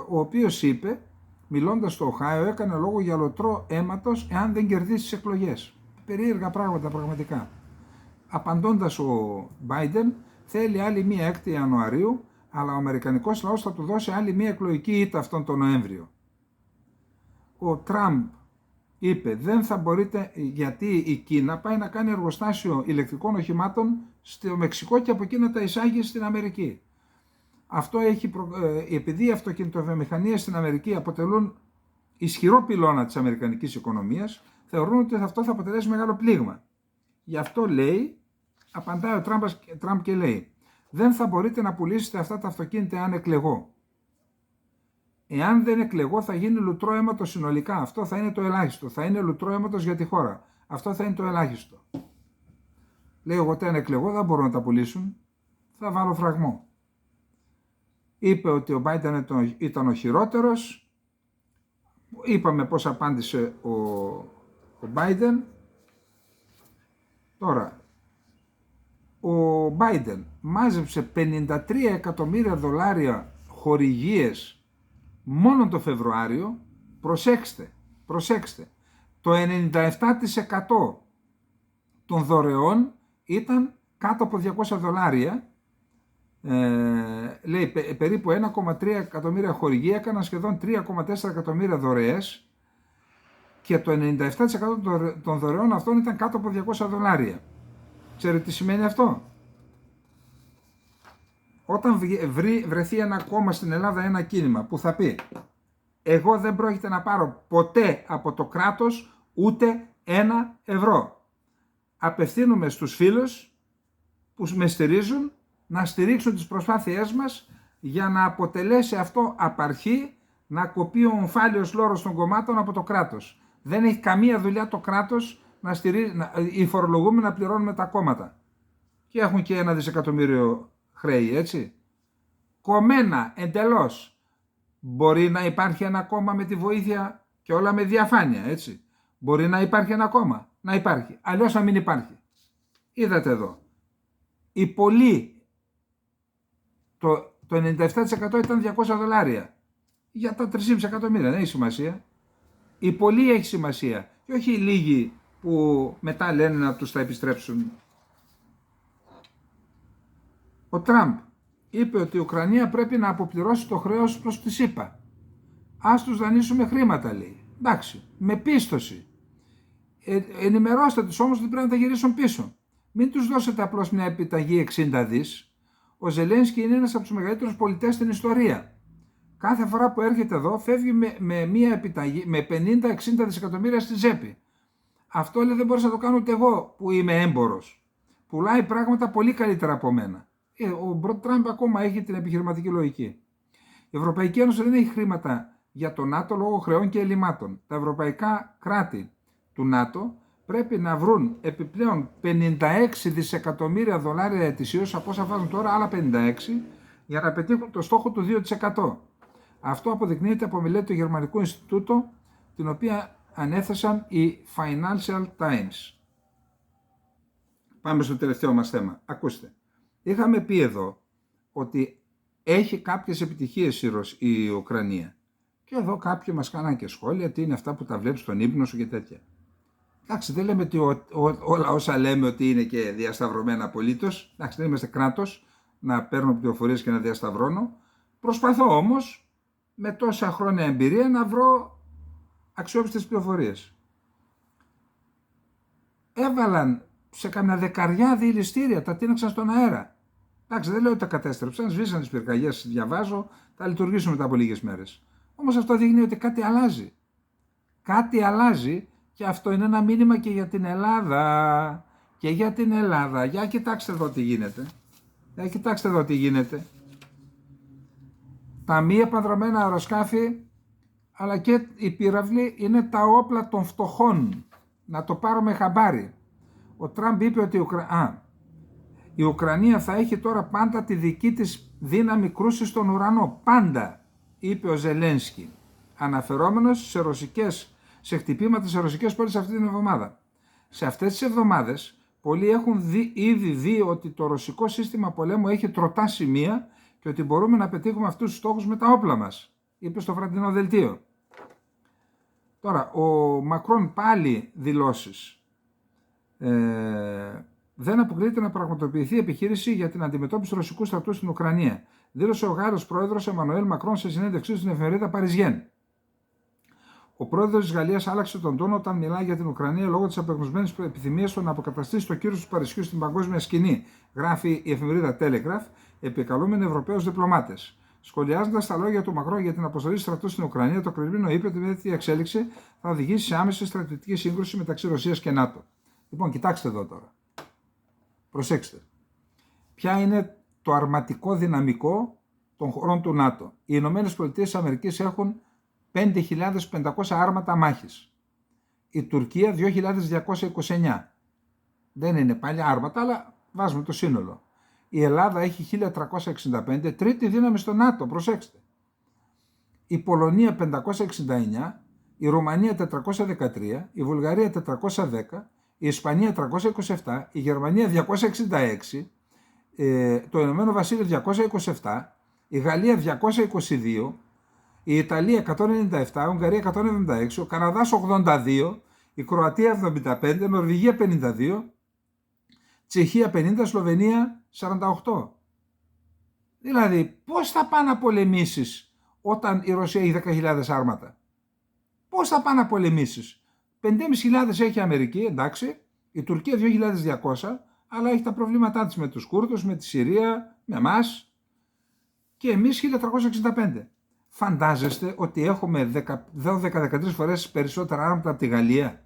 ο οποίος είπε, μιλώντας στο Οχάιο, έκανε λόγο για λωτρό αίματος εάν δεν κερδίσει τις εκλογές. Περίεργα πράγματα πραγματικά. Απαντώντας ο Biden, θέλει άλλη μία 6η Ιανουαρίου, αλλά ο Αμερικανικός λαός θα του δώσει άλλη μία εκλογική ήττα αυτόν τον Νοέμβριο. Ο Τραμπ είπε, δεν θα μπορείτε, γιατί η Κίνα πάει να κάνει εργοστάσιο ηλεκτρικών οχημάτων στο Μεξικό και από εκεί να τα εισάγει στην Αμερική. Αυτό επειδή οι αυτοκινητοβιομηχανίες στην Αμερική αποτελούν ισχυρό πυλώνα της αμερικανικής οικονομίας, θεωρούν ότι αυτό θα αποτελέσει μεγάλο πλήγμα. Γι' αυτό λέει, απαντάει ο Τραμπ και λέει, δεν θα μπορείτε να πουλήσετε αυτά τα αυτοκίνητα αν εκλεγώ. Εάν δεν εκλεγώ θα γίνει λουτρό αίματος συνολικά. Αυτό θα είναι το ελάχιστο. Θα είναι λουτρό αίματος για τη χώρα. Αυτό θα είναι το ελάχιστο. Λέει εγώ, αν εκλεγώ δεν μπορούν να τα πουλήσουν. Θα βάλω φραγμό. Είπε ότι ο Biden ήταν ο χειρότερος. Είπαμε πώς απάντησε ο Biden. Τώρα, ο Biden μάζεψε $53 εκατομμύρια χορηγίες μόνο το Φεβρουάριο. Προσέξτε, το 97% των δωρεών ήταν κάτω από $200. Λέει περίπου 1,3 εκατομμύρια χορηγία έκαναν σχεδόν 3,4 εκατομμύρια δωρεές και το 97% των δωρεών αυτών ήταν κάτω από $200. Ξέρετε τι σημαίνει αυτό? Όταν βρεθεί ένα κόμμα στην Ελλάδα, ένα κίνημα που θα πει εγώ δεν πρόκειται να πάρω ποτέ από το κράτος ούτε €1, απευθύνουμε στους φίλους που με στηρίζουν να στηρίξουν τις προσπάθειές μας για να αποτελέσει αυτό απαρχή να κοπεί ο ομφάλιος λόρος των κομμάτων από το κράτος. Δεν έχει καμία δουλειά το κράτος να οι φορολογούμενοι να πληρώνουν τα κόμματα. Και έχουν και 1 δισεκατομμύριο χρέη, έτσι. Κομμένα εντελώς. Μπορεί να υπάρχει ένα κόμμα με τη βοήθεια και όλα με διαφάνεια, έτσι. Μπορεί να υπάρχει ένα κόμμα, να υπάρχει. Αλλιώς να μην υπάρχει. Είδατε εδώ. Οι πολλοί, το 97% ήταν $200 για τα 3,5 εκατομμύρια, δεν έχει σημασία. Οι πολλοί έχει σημασία και όχι οι λίγοι που μετά λένε να τους τα επιστρέψουν. Ο Τραμπ είπε ότι η Ουκρανία πρέπει να αποπληρώσει το χρέος προς τη ΣΥΠΑ. Ας τους δανείσουμε χρήματα, λέει. Εντάξει, με πίστοση. Ενημερώστε τους όμως ότι πρέπει να τα γυρίσουν πίσω. Μην τους δώσετε απλώς μια επιταγή 60 δις. Ο Ζελένσκι είναι ένας από τους μεγαλύτερους πολιτές στην ιστορία. Κάθε φορά που έρχεται εδώ φεύγει με μια επιταγή με 50-60 δισεκατομμύρια στη τσέπη. Αυτό λέει δεν μπορείς να το κάνω ούτε εγώ που είμαι έμπορος. Πουλάει πράγματα πολύ καλύτερα από μένα. Ο Τραμπ ακόμα έχει την επιχειρηματική λογική. Η Ευρωπαϊκή Ένωση δεν έχει χρήματα για το ΝΑΤΟ λόγω χρεών και ελλημάτων. Τα ευρωπαϊκά κράτη του ΝΑΤΟ πρέπει να βρουν επιπλέον 56 δισεκατομμύρια δολάρια ετησίως, από όσα βάζουν τώρα άλλα 56, για να πετύχουν το στόχο του 2%. Αυτό αποδεικνύεται από μελέτη του Γερμανικού Ινστιτούτου, την οποία ανέθεσαν οι Financial Times. Πάμε στο τελευταίο μας θέμα. Ακούστε. Είχαμε πει εδώ ότι έχει κάποιες επιτυχίες η Ουκρανία. Και εδώ κάποιοι μας κάναν και σχόλια, τι είναι αυτά που τα βλέπεις στον ύπνο σου και τέτοια. Εντάξει, δεν λέμε ότι όλα όσα λέμε ότι είναι και διασταυρωμένα απολύτως. Εντάξει, δεν είμαστε κράτος να παίρνω πληροφορίες και να διασταυρώνω. Προσπαθώ όμως με τόσα χρόνια εμπειρία να βρω αξιόπιστες πληροφορίες. Έβαλαν σε καμιά δεκαριά διελιστήρια, τα τίναξαν στον αέρα. Εντάξει, δεν λέω ότι τα κατέστρεψαν, σβήσαν τις πυρκαγιές, διαβάζω, θα λειτουργήσουν μετά από λίγες μέρες. Όμως αυτό δείχνει ότι κάτι αλλάζει. Κάτι αλλάζει και αυτό είναι ένα μήνυμα και για την Ελλάδα. Και για την Ελλάδα. Για κοιτάξτε εδώ τι γίνεται. Για κοιτάξτε εδώ τι γίνεται. Τα μη επανδρομένα αεροσκάφη αλλά και οι πύραυλοι είναι τα όπλα των φτωχών. Να το πάρουμε χαμπάρι. Ο Τραμπ είπε ότι η Ουκρανία θα έχει τώρα πάντα τη δική της δύναμη κρούσης στον ουρανό. Πάντα, είπε ο Ζελένσκι, αναφερόμενος σε χτυπήματα σε ρωσικές πόλεις αυτή την εβδομάδα. Σε αυτές τις εβδομάδες, πολλοί έχουν ήδη δει ότι το ρωσικό σύστημα πολέμου έχει τροτά σημεία και ότι μπορούμε να πετύχουμε αυτούς τους στόχους με τα όπλα μας, είπε στο βραδινό δελτίο. Τώρα, ο Μακρόν πάλι δηλώσεις. Δεν αποκλείεται να πραγματοποιηθεί επιχείρηση για την αντιμετώπιση του ρωσικού στρατού στην Ουκρανία, δήλωσε ο Γάλλος πρόεδρος Εμμανουέλ Μακρόν σε συνέντευξή του στην εφημερίδα Παριζιέν. Ο πρόεδρος της Γαλλίας άλλαξε τον τόνο όταν μιλάει για την Ουκρανία λόγω της απεγνωσμένης επιθυμίας του να αποκαταστήσει το κύρος του Παρισιού στην παγκόσμια σκηνή, γράφει η εφημερίδα Telegraph, επικαλούμενοι Ευρωπαίους διπλωμάτες. Σχολιάζοντας τα λόγια του Μακρόν για την αποστολή στρατού στην Ουκρανία, το Κρεμλίνο είπε ότι με τέτοια εξέλιξη θα οδηγήσει σε άμεση στρατιωτική σύγκρουση μεταξύ Ρωσίας και ΝΑΤΟ. Λοιπόν, κοιτάξτε εδώ τώρα. Προσέξτε. Ποια είναι το αρματικό δυναμικό των χωρών του ΝΑΤΟ. Οι Ηνωμένες Πολιτείες της Αμερικής έχουν 5.500 άρματα μάχης. Η Τουρκία 2.229. Δεν είναι πάλι άρματα, αλλά βάζουμε το σύνολο. Η Ελλάδα έχει 1.365, τρίτη δύναμη στο ΝΑΤΟ, προσέξτε. Η Πολωνία 569, η Ρουμανία 413, η Βουλγαρία 410, η Ισπανία 327, η Γερμανία 266, το Ηνωμένο Βασίλειο 227, η Γαλλία 222, η Ιταλία 197, η Ουγγαρία 176, ο Καναδάς 82, η Κροατία 75, η Νορβηγία 52, Τσεχία 50, Σλοβενία 48. Δηλαδή, πώς θα πάνε να πολεμήσεις όταν η Ρωσία έχει 10.000 άρματα? Πώς θα πάνε να πολεμήσεις? 5.500 έχει η Αμερική, εντάξει, η Τουρκία 2.200, αλλά έχει τα προβλήματά της με τους Κούρδους, με τη Συρία, με εμάς και εμείς 1.365. Φαντάζεστε ότι έχουμε 12-13 φορές περισσότερα άρματα από τη Γαλλία?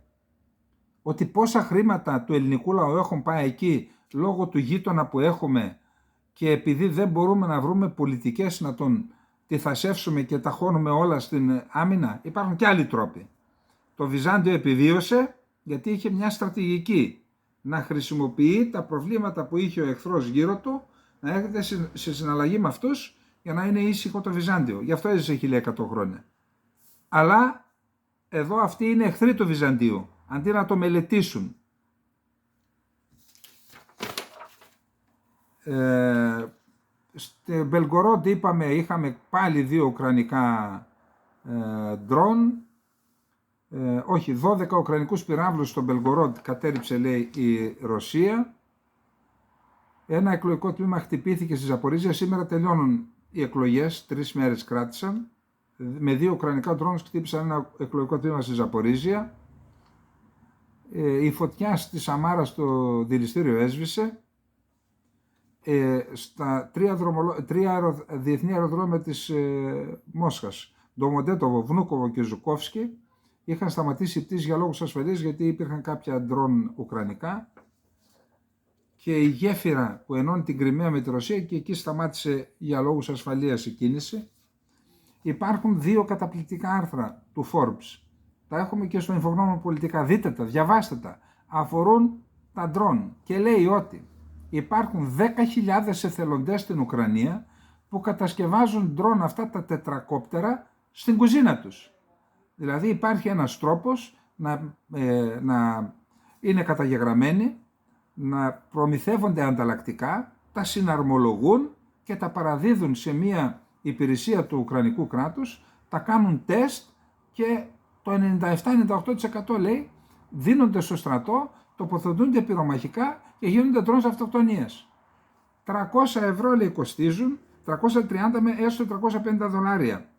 Ότι πόσα χρήματα του ελληνικού λαού έχουν πάει εκεί λόγω του γείτονα που έχουμε και επειδή δεν μπορούμε να βρούμε πολιτικές να τον τη θασεύσουμε και ταχώνουμε όλα στην άμυνα. Υπάρχουν και άλλοι τρόποι. Το Βυζάντιο επιβίωσε γιατί είχε μια στρατηγική να χρησιμοποιεί τα προβλήματα που είχε ο εχθρός γύρω του, να έρχεται σε συναλλαγή με αυτούς για να είναι ήσυχο το Βυζάντιο. Γι' αυτό έζησε 1100 χρόνια. Αλλά εδώ αυτοί είναι εχθροί του Βυζαντίου, αντί να το μελετήσουν. Στη Μπελγκορόντ είπαμε, είχαμε πάλι 2 ουκρανικά ντρόν, όχι 12 ουκρανικούς πυράβλους στο Μπελγκορόντ κατέριψε, λέει, η Ρωσία. Ένα εκλογικό τμήμα χτυπήθηκε στη Ζαπορίζια. Σήμερα τελειώνουν οι εκλογές, 3 μέρες κράτησαν. Με 2 ουκρανικά ντρόν χτύπησαν ένα εκλογικό τμήμα στη Ζαπορίζια. Η φωτιά στη Σαμάρα στο δηληστήριο έσβησε. Στα 3 διεθνή αεροδρόμια της Μόσχας, Ντομοντέτοβο, Βνούκοβο και Ζουκόφσκι, είχαν σταματήσει πτήσεις για λόγους ασφαλείας γιατί υπήρχαν κάποια ντρόν ουκρανικά, και η γέφυρα που ενώνει την Κριμαία με τη Ρωσία, και εκεί σταμάτησε για λόγους ασφαλείας η κίνηση. Υπάρχουν 2 καταπληκτικά άρθρα του Forbes. Τα έχουμε και στο Infognomon Πολιτικά. Δείτε τα, διαβάστε τα. Αφορούν τα ντρόν και λέει ότι υπάρχουν 10.000 εθελοντές στην Ουκρανία που κατασκευάζουν ντρόν, αυτά τα τετρακόπτερα, στην κουζίνα τους. Δηλαδή υπάρχει ένας τρόπος να είναι καταγεγραμμένοι, να προμηθεύονται ανταλλακτικά, τα συναρμολογούν και τα παραδίδουν σε μια υπηρεσία του Ουκρανικού κράτους, τα κάνουν τεστ και το 97-98% λέει δίνονται στο στρατό, τοποθετούνται πυρομαχικά και γίνονται ντρόν αυτοκτονίας. 300 ευρώ, λέει, κοστίζουν, 330 με έως 350 δολάρια.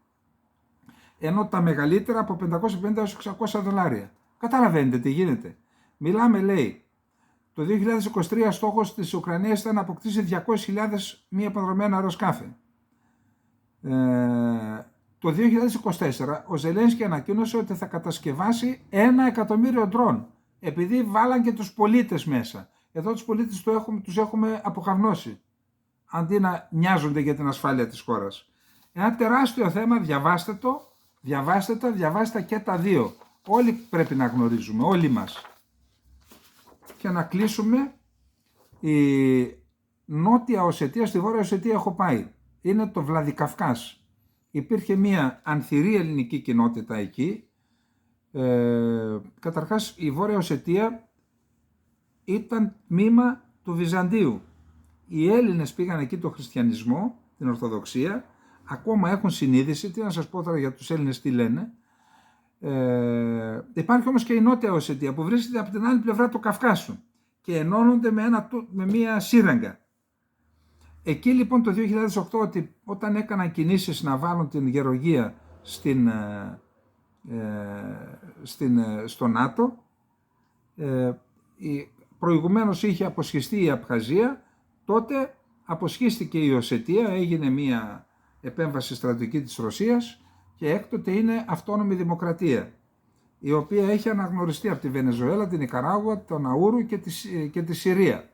Ενώ τα μεγαλύτερα από 550 έως 600 δολάρια. Καταλαβαίνετε τι γίνεται. Μιλάμε, λέει, το 2023 στόχος της Ουκρανίας ήταν να αποκτήσει 200.000 μη επανδρομένα αεροσκάφη. Το 2024 ο Ζελένσκι ανακοίνωσε ότι θα κατασκευάσει 1 εκατομμύριο ντρόν, επειδή βάλαν και τους πολίτες μέσα. Εδώ τους πολίτες τους έχουμε αποχαρνώσει, αντί να νοιάζονται για την ασφάλεια της χώρας. Ένα τεράστιο θέμα, διαβάστε και τα 2. Όλοι πρέπει να γνωρίζουμε, όλοι μας. Και να κλείσουμε, η Νότια Οσετία, στη Βόρεια Οσετία έχω πάει. Είναι το Βλαδικαυκάς. Υπήρχε μια ανθυρή ελληνική κοινότητα εκεί. Καταρχάς η Βόρεια Οσετία ήταν τμήμα του Βυζαντίου. Οι Έλληνες πήγαν εκεί το χριστιανισμό, την Ορθοδοξία, ακόμα έχουν συνείδηση, τι να σας πω τώρα για τους Έλληνες τι λένε. Υπάρχει όμως και η Νότια Οσετία που βρίσκεται από την άλλη πλευρά του Καυκάσου και ενώνονται με μια σύραγγα. Εκεί λοιπόν το 2008, όταν έκαναν κινήσεις να βάλουν την Γεωργία στο ΝΑΤΟ, προηγουμένως είχε αποσχιστεί η Απχαζία, τότε αποσχίστηκε η Οσετία, έγινε μια επέμβαση στρατιωτική της Ρωσίας και έκτοτε είναι αυτόνομη δημοκρατία, η οποία έχει αναγνωριστεί από τη Βενεζουέλα, την Νικαράγουα, τον Ναούρου και τη Συρία.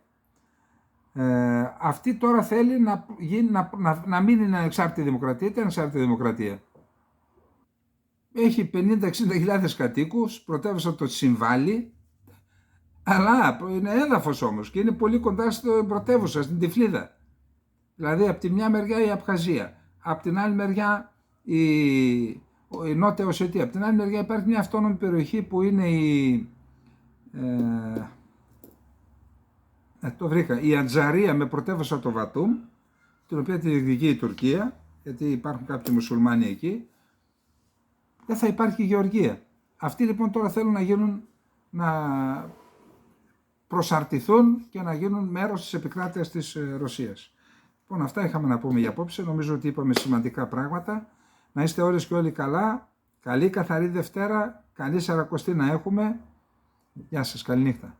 Αυτή τώρα θέλει να μην είναι ανεξάρτητη δημοκρατία, είτε ανεξάρτητη δημοκρατία. Έχει 50-60 χιλιάδες κατοίκους, πρωτεύουσα το Τσιμβάλι, αλλά είναι έδαφος όμως και είναι πολύ κοντά στην πρωτεύουσα, στην Τυφλίδα. Δηλαδή από τη μια μεριά η Απχαζία, από την άλλη μεριά η Νότια Οσετία, από την άλλη μεριά υπάρχει μια αυτόνομη περιοχή που είναι η Ατζαρία με πρωτεύουσα το Βατούμ, την οποία τη διεκδικεί η Τουρκία, γιατί υπάρχουν κάποιοι μουσουλμάνοι εκεί. Δεν θα υπάρχει Γεωργία. Αυτοί λοιπόν τώρα θέλουν να προσαρτηθούν και να γίνουν μέρος της επικράτειας της Ρωσίας. Λοιπόν, αυτά είχαμε να πούμε για απόψε. Νομίζω ότι είπαμε σημαντικά πράγματα. Να είστε όλες και όλοι καλά. Καλή καθαρή Δευτέρα. Καλή Σαρακοστή να έχουμε. Γεια σας. Καληνύχτα.